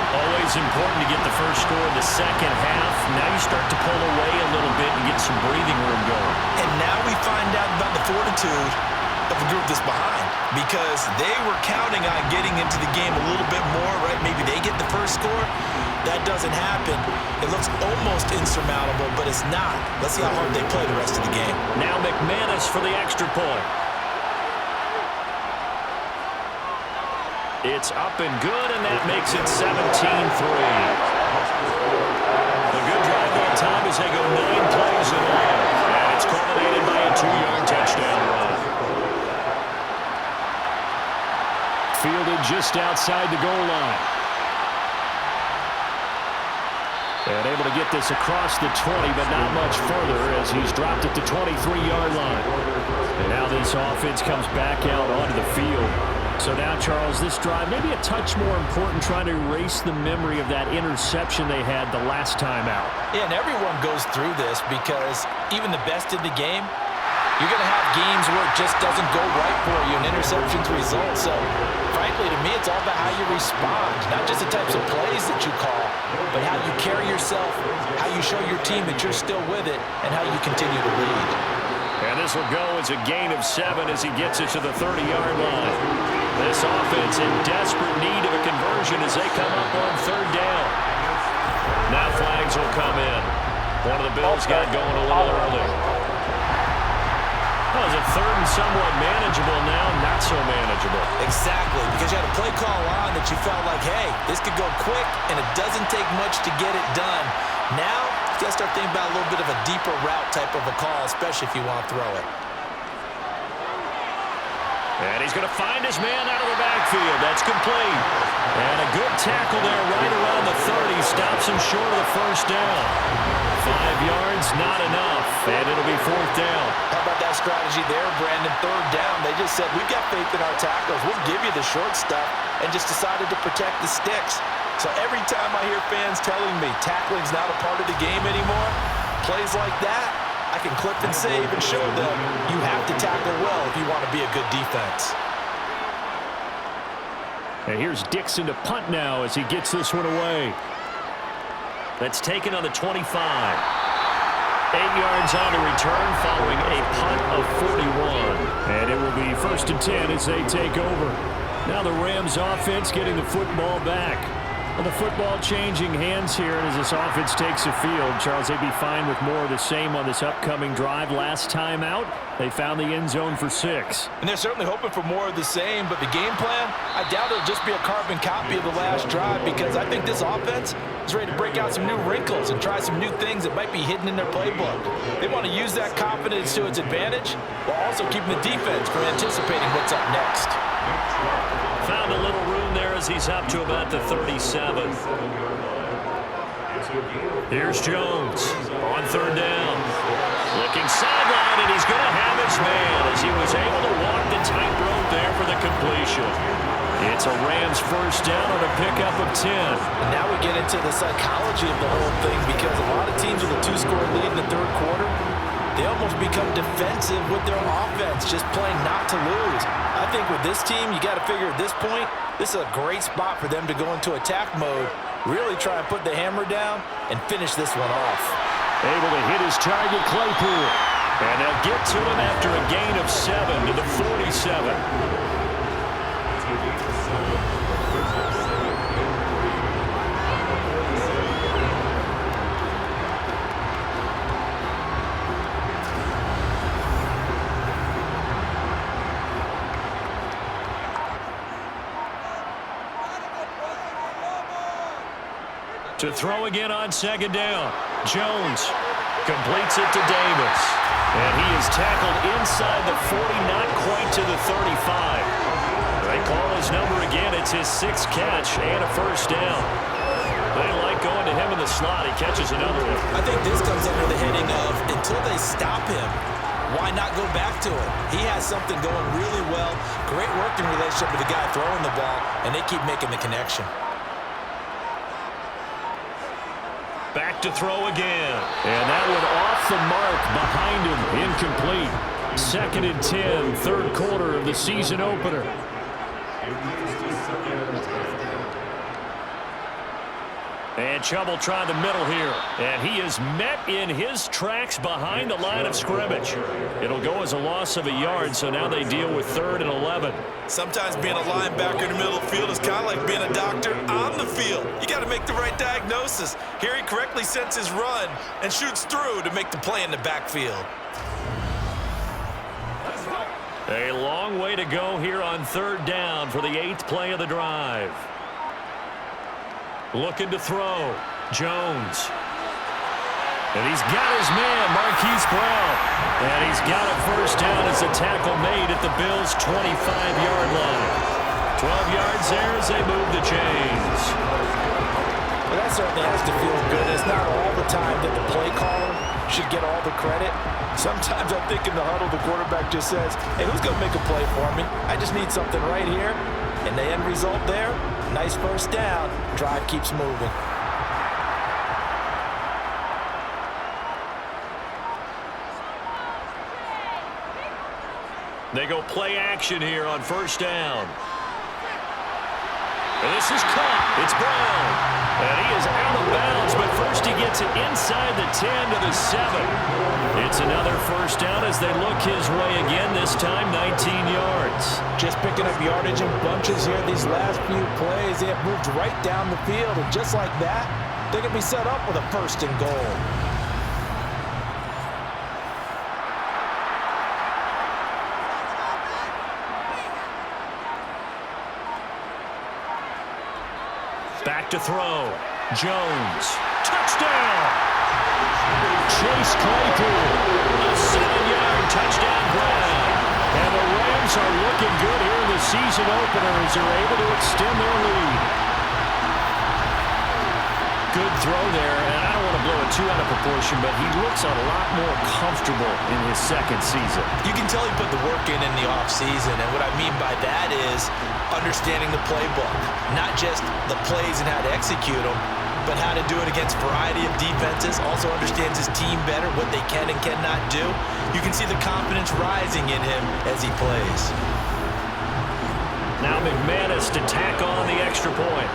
Speaker 2: Always important to get the first score in the second half. Now you start to pull away a little bit and get some breathing room going.
Speaker 5: And now we find out about the fortitude of the group that's behind, because they were counting on getting into the game a little bit more, right? Maybe they get the first score. That doesn't happen. It looks almost insurmountable, but it's not. Let's see how hard they play the rest of the game.
Speaker 2: Now McManus for the extra point. It's up and good, and that makes it 17-3. A good drive that time as they go 9 plays in all. And it's culminated by a 2-yard touchdown run. Fielded just outside the goal line. And able to get this across the 20, but not much further as he's dropped it to 23-yard line. And now this offense comes back out onto the field. So now, Charles, this drive maybe a touch more important, trying to erase the memory of that interception they had the last time out.
Speaker 3: Yeah, and everyone goes through this because even the best in the game, you're going to have games where it just doesn't go right for you and interceptions result. So, frankly, to me, it's all about how you respond, not just the types of plays that you call, but how you carry yourself, how you show your team that you're still with it, and how you continue to lead.
Speaker 2: And this will go as a gain of 7 as he gets it to the 30-yard line. This offense in desperate need of a conversion as they come up on 3rd down. Now flags will come in. One of the Bills got going a little early. Well, is it 3rd and somewhat manageable now? Not so manageable.
Speaker 5: Exactly, because you had a play call on that you felt like, hey, this could go quick, and it doesn't take much to get it done. Now, you got to start thinking about a little bit of a deeper route type of a call, especially if you want to throw it.
Speaker 2: And he's going to find his man out of the backfield. That's complete. And a good tackle there right around the 30. Stops him short of the first down. 5 yards, not enough. And it'll be 4th down.
Speaker 3: How about that strategy there, Brandon? 3rd down. They just said, we've got faith in our tackles. We'll give you the short stuff, and just decided to protect the sticks. So every time I hear fans telling me tackling's not a part of the game anymore, plays like that, I can clip and save and show them you have to tackle well if you want to be a good defense.
Speaker 2: And here's Dixon to punt now as he gets this one away. That's taken on the 25. 8 yards on the return following a punt of 41. And it will be 1st and 10 as they take over. Now the Rams offense getting the football back. Well, the football changing hands here, and as this offense takes the field, Charles, they'd be fine with more of the same on this upcoming drive. Last time out, they found the end zone for 6.
Speaker 3: And they're certainly hoping for more of the same, but the game plan, I doubt it'll just be a carbon copy of the last drive, because I think this offense is ready to break out some new wrinkles and try some new things that might be hidden in their playbook. They want to use that confidence to its advantage while also keeping the defense from anticipating what's up next.
Speaker 2: Found a little room there as he's up to about the 37. Here's Jones on 3rd down. Looking sideline, and he's going to have his man as he was able to walk the tightrope there for the completion. It's a Rams 1st down on a pickup of 10.
Speaker 3: And now we get into the psychology of the whole thing, because a lot of teams with a 2-score lead in the 3rd quarter, they almost become defensive with their offense, just playing not to lose. I think with this team, you got to figure at this point, this is a great spot for them to go into attack mode, really try and put the hammer down and finish this one off.
Speaker 2: Able to hit his target, Claypool. And they'll get to him after a gain of 7 to the 47. To throw again on second down. Jones completes it to Davis. And he is tackled inside the 40, not quite to the 35. They call his number again. It's his 6th catch and a first down. They like going to him in the slot. He catches another one.
Speaker 5: I think this comes under the heading of until they stop him, why not go back to him? He has something going really well. Great working relationship with the guy throwing the ball, and they keep making the connection.
Speaker 2: Back to throw again. And that one off the mark behind him. Incomplete. 2nd and 10, third quarter of the season opener. And Chubb will try the middle here. And he is met in his tracks behind the line of scrimmage. It'll go as a loss of a yard, so now they deal with 3rd and 11.
Speaker 3: Sometimes being a linebacker in the middle of the field is kind of like being a doctor on the field. You got to make the right diagnosis. Here he correctly sets his run and shoots through to make the play in the backfield.
Speaker 2: A long way to go here on 3rd down for the 8th play of the drive. Looking to throw. Jones. And he's got his man, Marquise Brown. And he's got a first down as a tackle made at the Bills' 25-yard line. 12 yards there as they move the chains.
Speaker 3: Well, that certainly has to feel good. It's not all the time that the play caller should get all the credit. Sometimes I think in the huddle, the quarterback just says, hey, who's going to make a play for me? I just need something right here. And the end result there, nice first down. Drive keeps moving.
Speaker 2: They go play action here on first down. And this is caught. It's Brown. And he is out of bounds, but first he gets it inside the 10 to the 7. It's another first down as they look his way again, this time 19 yards.
Speaker 3: Just picking up yardage in bunches here these last few plays. They have moved right down the field, and just like that, they can be set up with a 1st and goal.
Speaker 2: Back to throw. Jones. Touchdown! Chase Claypool. A 7-yard touchdown grab. And the Rams are looking good here in the season opener as they're able to extend their lead. Good throw there, and I don't want to blow it too out of proportion, but he looks a lot more comfortable in his 2nd season.
Speaker 3: You can tell he put the work in the offseason, and what I mean by that is understanding the playbook. Not just the plays and how to execute them, but how to do it against a variety of defenses. Also understands his team better, what they can and cannot do. You can see the confidence rising in him as he plays.
Speaker 2: Now McManus to tack on the extra point.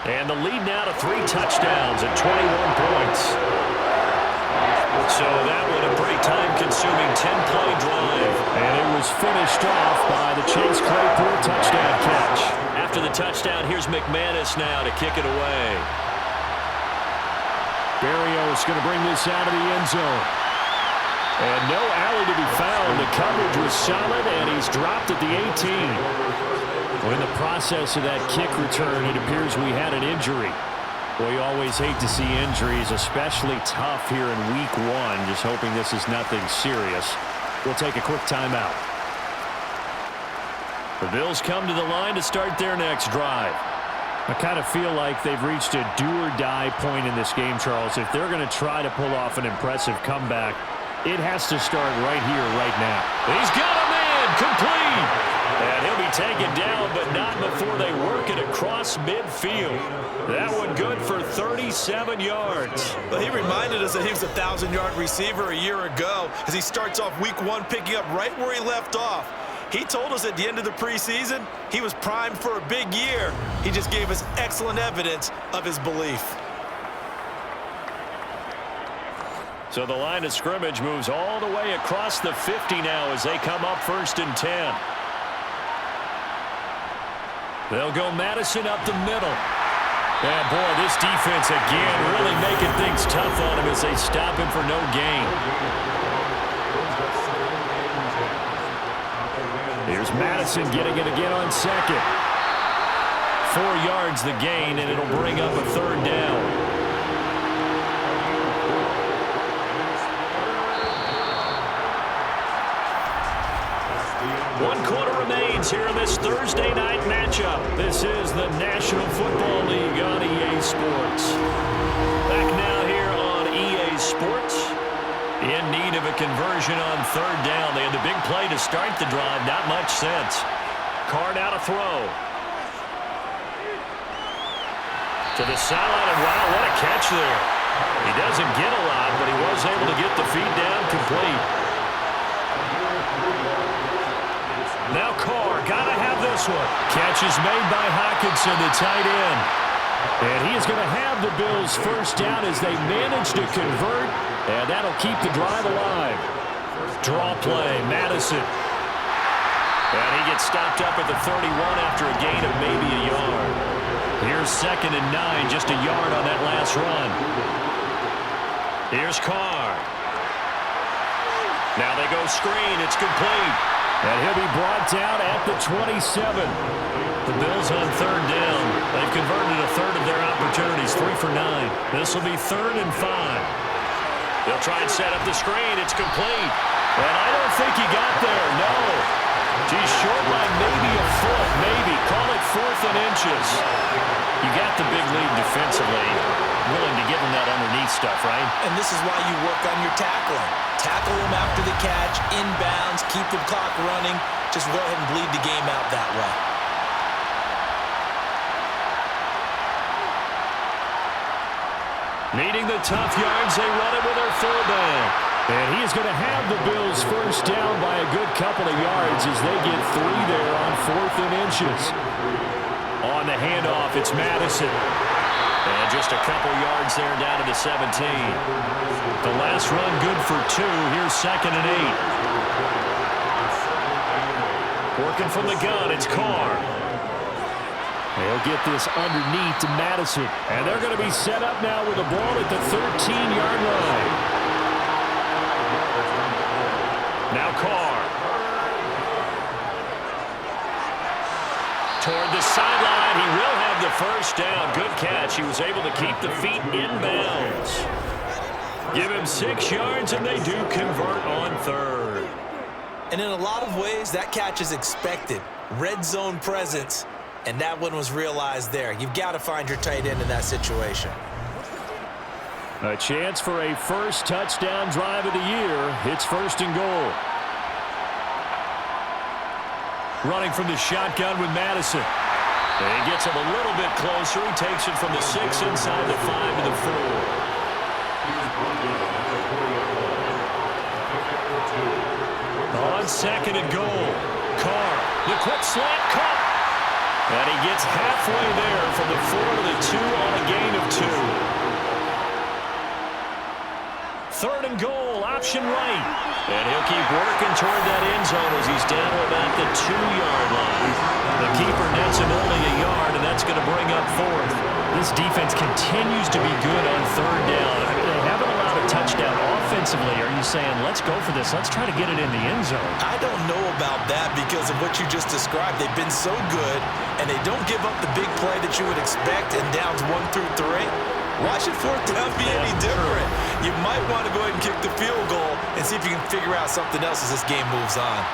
Speaker 2: And the lead now to 3 touchdowns at 21 points. So that was a pretty time-consuming 10-play drive. And it was finished off by the Chase Claypool touchdown catch. After the touchdown, here's McManus now to kick it away. Berrios going to bring this out of the end zone. And no alley to be found. The coverage was solid, and he's dropped at the 18. Well, in the process of that kick return, it appears we had an injury. Well, you always hate to see injuries, especially tough here in week 1. Just hoping this is nothing serious. We'll take a quick timeout. The Bills come to the line to start their next drive. I kind of feel like they've reached a do-or-die point in this game, Charles. If they're going to try to pull off an impressive comeback, it has to start right here, right now. He's got a man, complete. And he'll be taken down, but not before they work it across midfield. That one good for 37 yards.
Speaker 3: Well, he reminded us that he was a 1,000-yard receiver a year ago as he starts off week 1 picking up right where he left off. He told us at the end of the preseason he was primed for a big year. He just gave us excellent evidence of his belief.
Speaker 2: So the line of scrimmage moves all the way across the 50 now as they come up 1st and 10. They'll go Madison up the middle. And, boy, this defense again really making things tough on him as they stop him for no gain. Here's Here's Madison getting it again on second. 4 yards the gain, and it'll bring up a third down. One quarter remains here in this Thursday night matchup. This is the National Football League on EA Sports. Back now here on EA Sports. In need of a conversion on third down. They had the big play to start the drive. Not much sense. Carr now to throw. To the sideline, and wow, what a catch there. He doesn't get a lot, but he was able to get the feet down complete. Now Carr, gotta have this one. Catch is made by Hockenson, the tight end. And he is going to have the Bills first down as they manage to convert, and that'll keep the drive alive. Draw play, Madison. And he gets stopped up at the 31 after a gain of maybe a yard. Here's 2nd and 9, just a yard on that last run. Here's Carr. Now they go screen, it's complete. And he'll be brought down at the 27. The Bills on third down. They've converted a third of their opportunities, 3 for 9. This will be 3rd and 5. They'll try and set up the screen. It's complete. And I don't think he got there, no. He's short by maybe a foot, maybe. Call it 4th and inches. You got the big lead defensively. Willing to give him that underneath stuff, right?
Speaker 3: And this is why you work on your tackling. Tackle him after the catch, inbounds, keep the clock running. Just go ahead and bleed the game out that way.
Speaker 2: Needing the tough yards, they run it with their fullback. And he is going to have the Bills first down by a good couple of yards as they get 3 there on 4th and inches. On the handoff, it's Madison. And just a couple yards there down to the 17. The last run good for 2. Here's 2nd and 8. Working from the gun, it's Carr. They'll get this underneath to Madison. And they're going to be set up now with the ball at the 13-yard line. Now Carr. Toward the sideline, he will have the first down. Good catch. He was able to keep the feet inbounds. Give him 6 yards, and they do convert on third.
Speaker 3: And in a lot of ways, that catch is expected. Red zone presence, and that one was realized there. You've got to find your tight end in that situation.
Speaker 2: A chance for a first touchdown drive of the year. It's 1st and goal. Running from the shotgun with Madison. And he gets him a little bit closer. He takes it from the 6 inside the 5 to the 4. On 2nd and goal. Carr, the quick slant cut. And he gets halfway there from the 4 to the 2 on a gain of 2. 3rd and goal, option right. And he'll keep working toward that end zone as he's down to about the 2-yard line. The keeper nets him only a yard, and that's going to bring up 4th. This defense continues to be good on third down. They haven't allowed a touchdown offensively. Are you saying, let's go for this, let's try to get it in the end zone?
Speaker 3: I don't know about that because of what you just described. They've been so good, and they don't give up the big play that you would expect in downs 1 through 3. Why should 4th down be any different? You might want to go ahead and kick the field goal and see if you can figure out something else as this game moves on.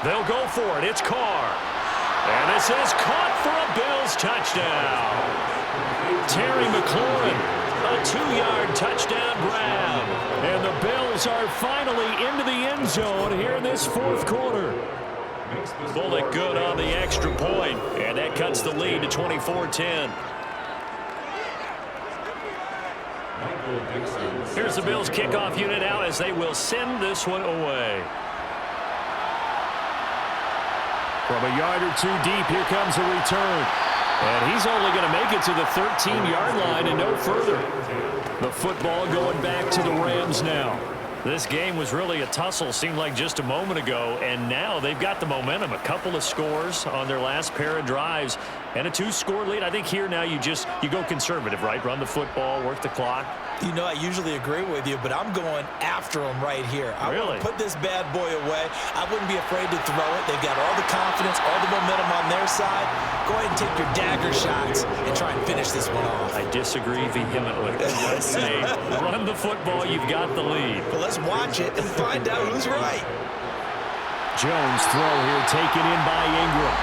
Speaker 2: They'll go for it. It's Carr. And this is caught for a Bills touchdown. Terry McLaurin, a 2-yard touchdown grab. And the Bills are finally into the end zone here in this 4th quarter. Bullock good on the extra point, and that cuts the lead to 24-10. Here's the Bills kickoff unit out as they will send this one away. From a yard or 2 deep, here comes a return. And he's only going to make it to the 13-yard line and no further. The football going back to the Rams now. This game was really a tussle, seemed like just a moment ago, and now they've got the momentum. A couple of scores on their last pair of drives and a 2-score lead. I think here now you go conservative, right? Run the football, work the clock.
Speaker 5: You know, I usually agree with you, but I'm going after them right here. I want to put this bad boy away. I wouldn't be afraid to throw it. They've got all the confidence, all the momentum on their side. Go ahead and take your dagger shots and try and finish this one off.
Speaker 2: I disagree vehemently. I say, run the football. You've got the lead.
Speaker 5: But let's watch it and find out who's right.
Speaker 2: Jones throw here taken in by Ingram.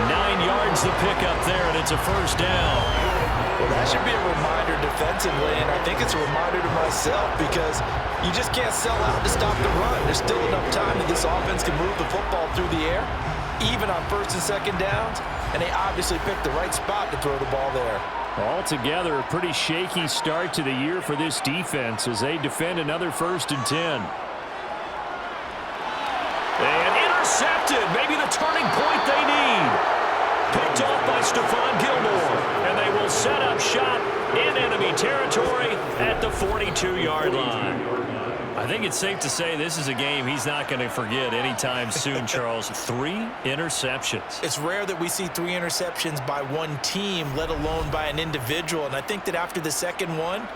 Speaker 2: 9 yards the pickup there, and it's a first down.
Speaker 5: Well, that should be a reminder defensively, and I think it's a reminder to myself because you just can't sell out to stop the run. There's still enough time that this offense can move the football through the air, even on first and second downs, and they obviously picked the right spot to throw the ball there.
Speaker 2: Altogether, a pretty shaky start to the year for this defense as they defend another 1st and 10. And intercepted, maybe the turning point they need. Picked off by Stephon Gilmore, and they will set up shop in enemy territory at the 42-yard line. I think it's safe to say this is a game he's not going to forget anytime soon, Charles. 3 interceptions.
Speaker 5: It's rare that we see 3 interceptions by one team, let alone by an individual. And I think that after the second one,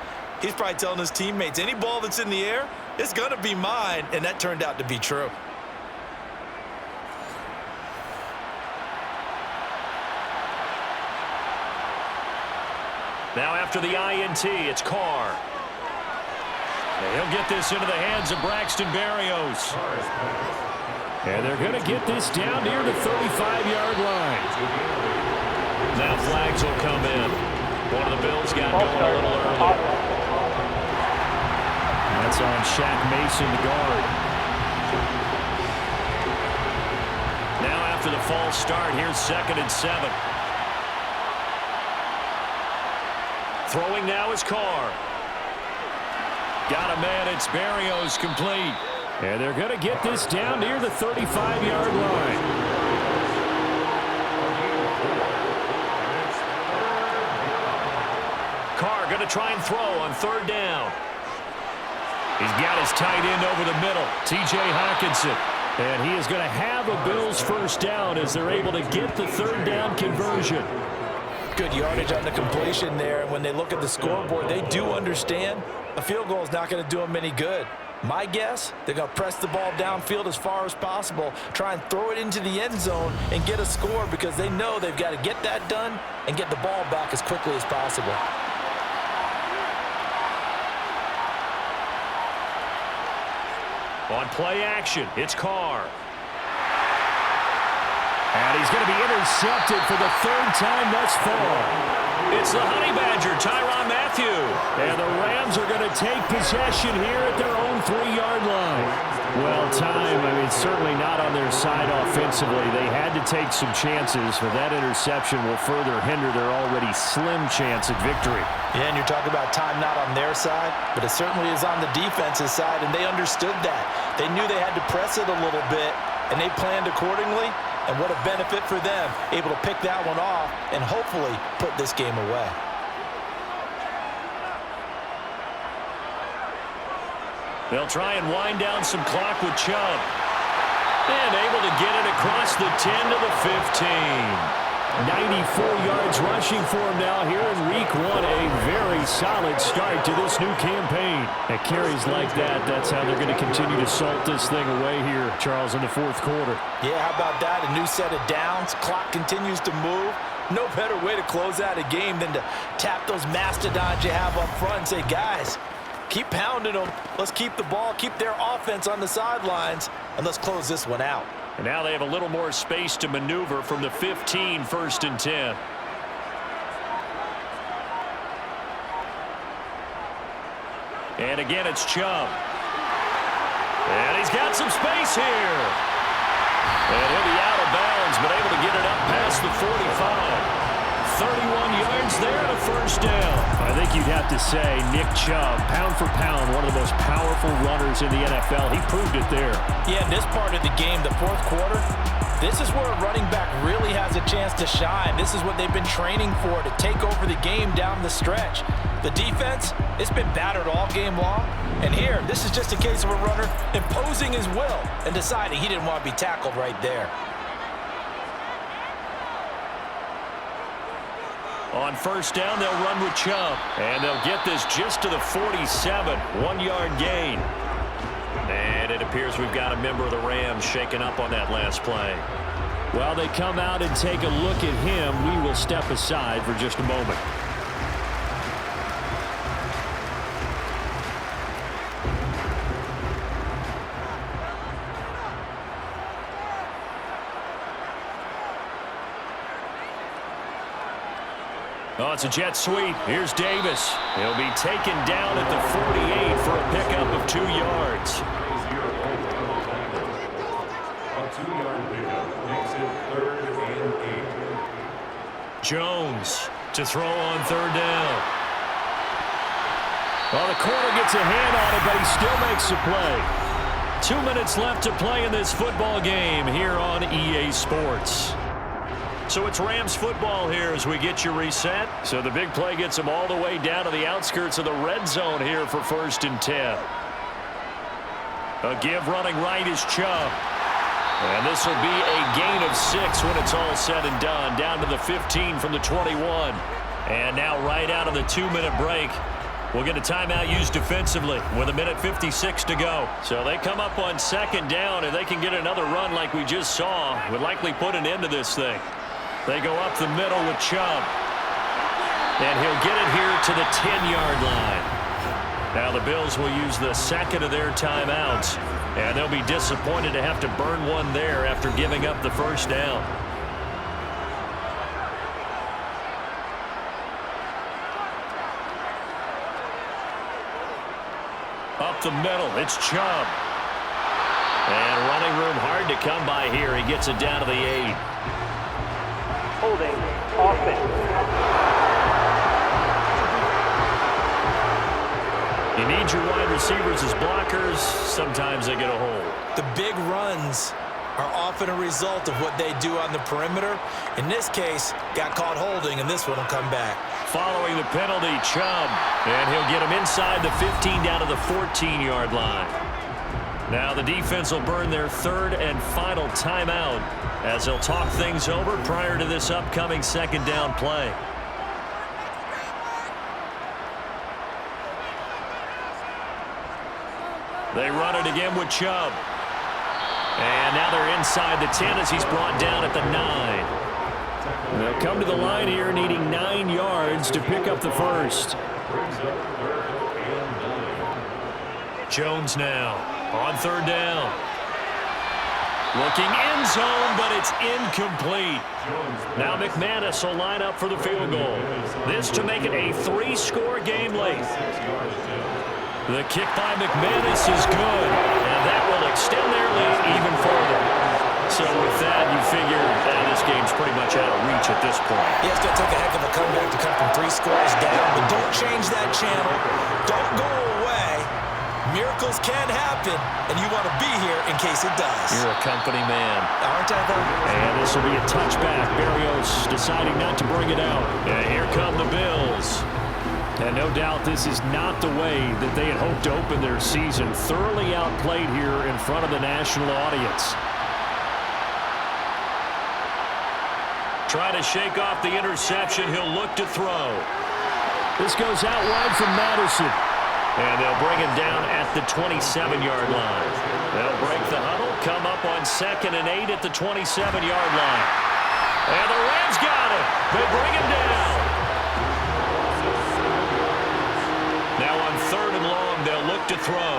Speaker 5: he's probably telling his teammates, any ball that's in the air, it's going to be mine. And that turned out to be true.
Speaker 2: Now after the INT, it's Carr. And he'll get this into the hands of Braxton Berrios. And they're going to get this down near the 35-yard line. Now flags will come in. One of the Bills got going a little early. That's on Shaq Mason, the guard. Now after the false start, here's 2nd and 7. Throwing now is Carr. Got a man, it's Berrios complete. And they're going to get this down near the 35-yard line. Carr going to try and throw on 3rd down. He's got his tight end over the middle, T.J. Hockenson. And he is going to have a Bills 1st down as they're able to get the 3rd down conversion.
Speaker 5: Good yardage on the completion there, and when they look at the scoreboard, they do understand a field goal is not going to do them any good. My guess, they're going to press the ball downfield as far as possible, try and throw it into the end zone and get a score because they know they've got to get that done and get the ball back as quickly as possible.
Speaker 2: On play action, it's Carr. And he's going to be intercepted for the 3rd time thus far. It's the Honey Badger, Tyrann Mathieu. And the Rams are going to take possession here at their own 3-yard line. Well, time, certainly not on their side offensively. They had to take some chances, but that interception will further hinder their already slim chance at victory.
Speaker 5: Yeah, and you're talking about time not on their side, but it certainly is on the defense's side, and they understood that. They knew they had to press it a little bit, and they planned accordingly. And what a benefit for them, able to pick that one off and hopefully put this game away.
Speaker 2: They'll try and wind down some clock with Chubb. And able to get it across the 10 to the 15. 94 yards rushing for him now here in week 1. A very solid start to this new campaign. At carries like that, that's how they're going to continue to salt this thing away here, Charles, in the 4th quarter.
Speaker 5: Yeah, how about that? A new set of downs. Clock continues to move. No better way to close out a game than to tap those mastodons you have up front and say, guys, keep pounding them. Let's keep the ball, keep their offense on the sidelines, and let's close this one out.
Speaker 2: And now they have a little more space to maneuver from the 15, 1st and 10. And again, it's Chubb. And he's got some space here. And he'll be out of bounds, but able to get it up past the 45. 31 yards there and a 1st down. I think you'd have to say Nick Chubb, pound for pound, one of the most powerful runners in the NFL. He proved it there.
Speaker 5: Yeah, in this part of the game, the 4th quarter, this is where a running back really has a chance to shine. This is what they've been training for, to take over the game down the stretch.
Speaker 3: The defense, it's been battered all game long. And here, this is just a case of a runner imposing his will and deciding he didn't want to be tackled right there.
Speaker 2: On first down, they'll run with Chubb. And they'll get this just to the 47. 1-yard gain. And it appears we've got a member of the Rams shaken up on that last play. While they come out and take a look at him, we will step aside for just a moment. Oh, it's a jet sweep. Here's Davis. He'll be taken down at the 48 for a pickup of 2 yards.
Speaker 4: A 2-yard pickup makes it 3rd and 8.
Speaker 2: Jones to throw on 3rd down. Well, the corner gets a hand on it, but he still makes the play. 2 minutes left to play in this football game here on EA Sports. So it's Rams football here as we get you reset. So the big play gets them all the way down to the outskirts of the red zone here for 1st and 10. A give running right is Chubb. And this will be a gain of 6 when it's all said and done. Down to the 15 from the 21. And now right out of the 2-minute break, we'll get a timeout used defensively with 1:56 to go. So they come up on 2nd down, and they can get another run like we just saw. Would likely put an end to this thing. They go up the middle with Chubb. And he'll get it here to the 10-yard line. Now the Bills will use the 2nd of their timeouts. And they'll be disappointed to have to burn one there after giving up the 1st down. Up the middle, it's Chubb. And running room hard to come by here. He gets it down to the 8.
Speaker 6: Holding offense.
Speaker 2: You need your wide receivers as blockers. Sometimes they get a hold.
Speaker 5: The big runs are often a result of what they do on the perimeter. In this case, got caught holding, and this one will come back.
Speaker 2: Following the penalty, Chubb. And he'll get him inside the 15 down to the 14-yard line. Now the defense will burn their 3rd and final timeout as they'll talk things over prior to this upcoming 2nd down play. They run it again with Chubb. And now they're inside the 10 as he's brought down at the 9. They'll come to the line here needing 9 yards to pick up the 1st. Jones now on 3rd down. Looking end zone, but it's incomplete. Now McManus will line up for the field goal. This to make it a 3-score game late. The kick by McManus is good, and that will extend their lead even further. So with that, you figure this game's pretty much out of reach at this point.
Speaker 5: Yeah, it's going to take a heck of a comeback to come from 3 scores down, but don't change that channel. Don't go away. Miracles can happen, and you want to be here in case it does.
Speaker 2: You're a company man.
Speaker 5: Aren't I, though?
Speaker 2: And this will be a touchback. Berrios deciding not to bring it out. And here come the Bills. And no doubt this is not the way that they had hoped to open their season. Thoroughly outplayed here in front of the national audience. Trying to shake off the interception. He'll look to throw. This goes out wide from Madison. And they'll bring him down at the 27-yard line. They'll break the huddle, come up on 2nd and 8 at the 27-yard line. And the Rams got him. They bring him down. Now on 3rd and long, they'll look to throw.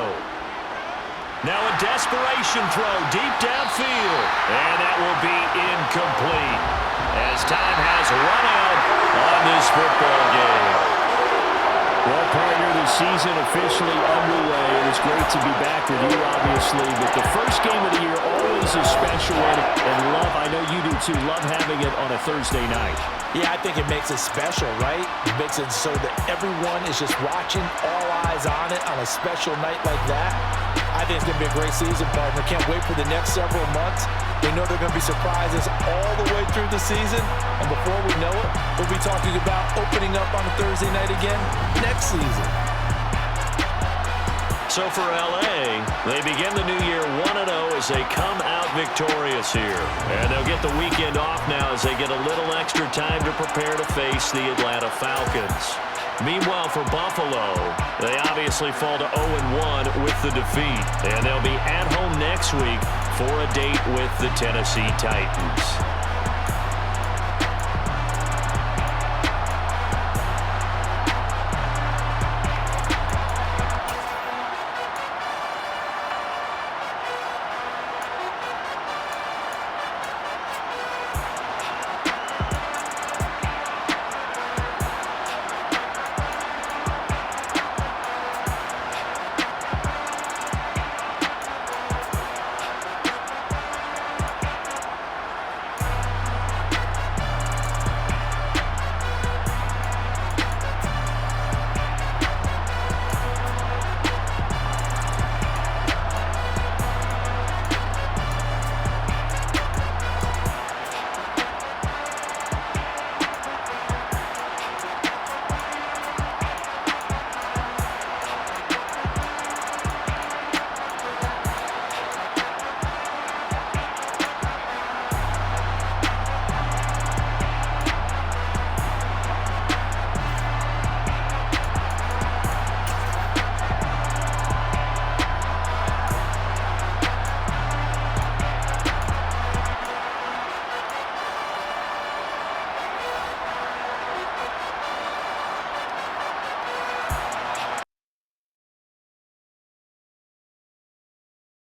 Speaker 2: Now a desperation throw deep downfield. And that will be incomplete as time has run out on this football game. Well, partner, the season officially underway. It's great to be back with you, obviously. But the first game of the year always a special one. And love, I know you do too, love having it on a Thursday night.
Speaker 3: Yeah, I think it makes it special, right? It makes it so that everyone is just watching, all eyes on it on a special night like that. I think it's going to be a great season, partner. Can't wait for the next several months. We know they're going to be surprises all the way through the season. And before we know it, we'll be talking about opening up on a Thursday night again next season.
Speaker 2: So for LA, they begin the new year 1-0 as they come out victorious here. And they'll get the weekend off now as they get a little extra time to prepare to face the Atlanta Falcons. Meanwhile, for Buffalo, they obviously fall to 0-1 with the defeat. And they'll be at home next week for a date with the Tennessee Titans.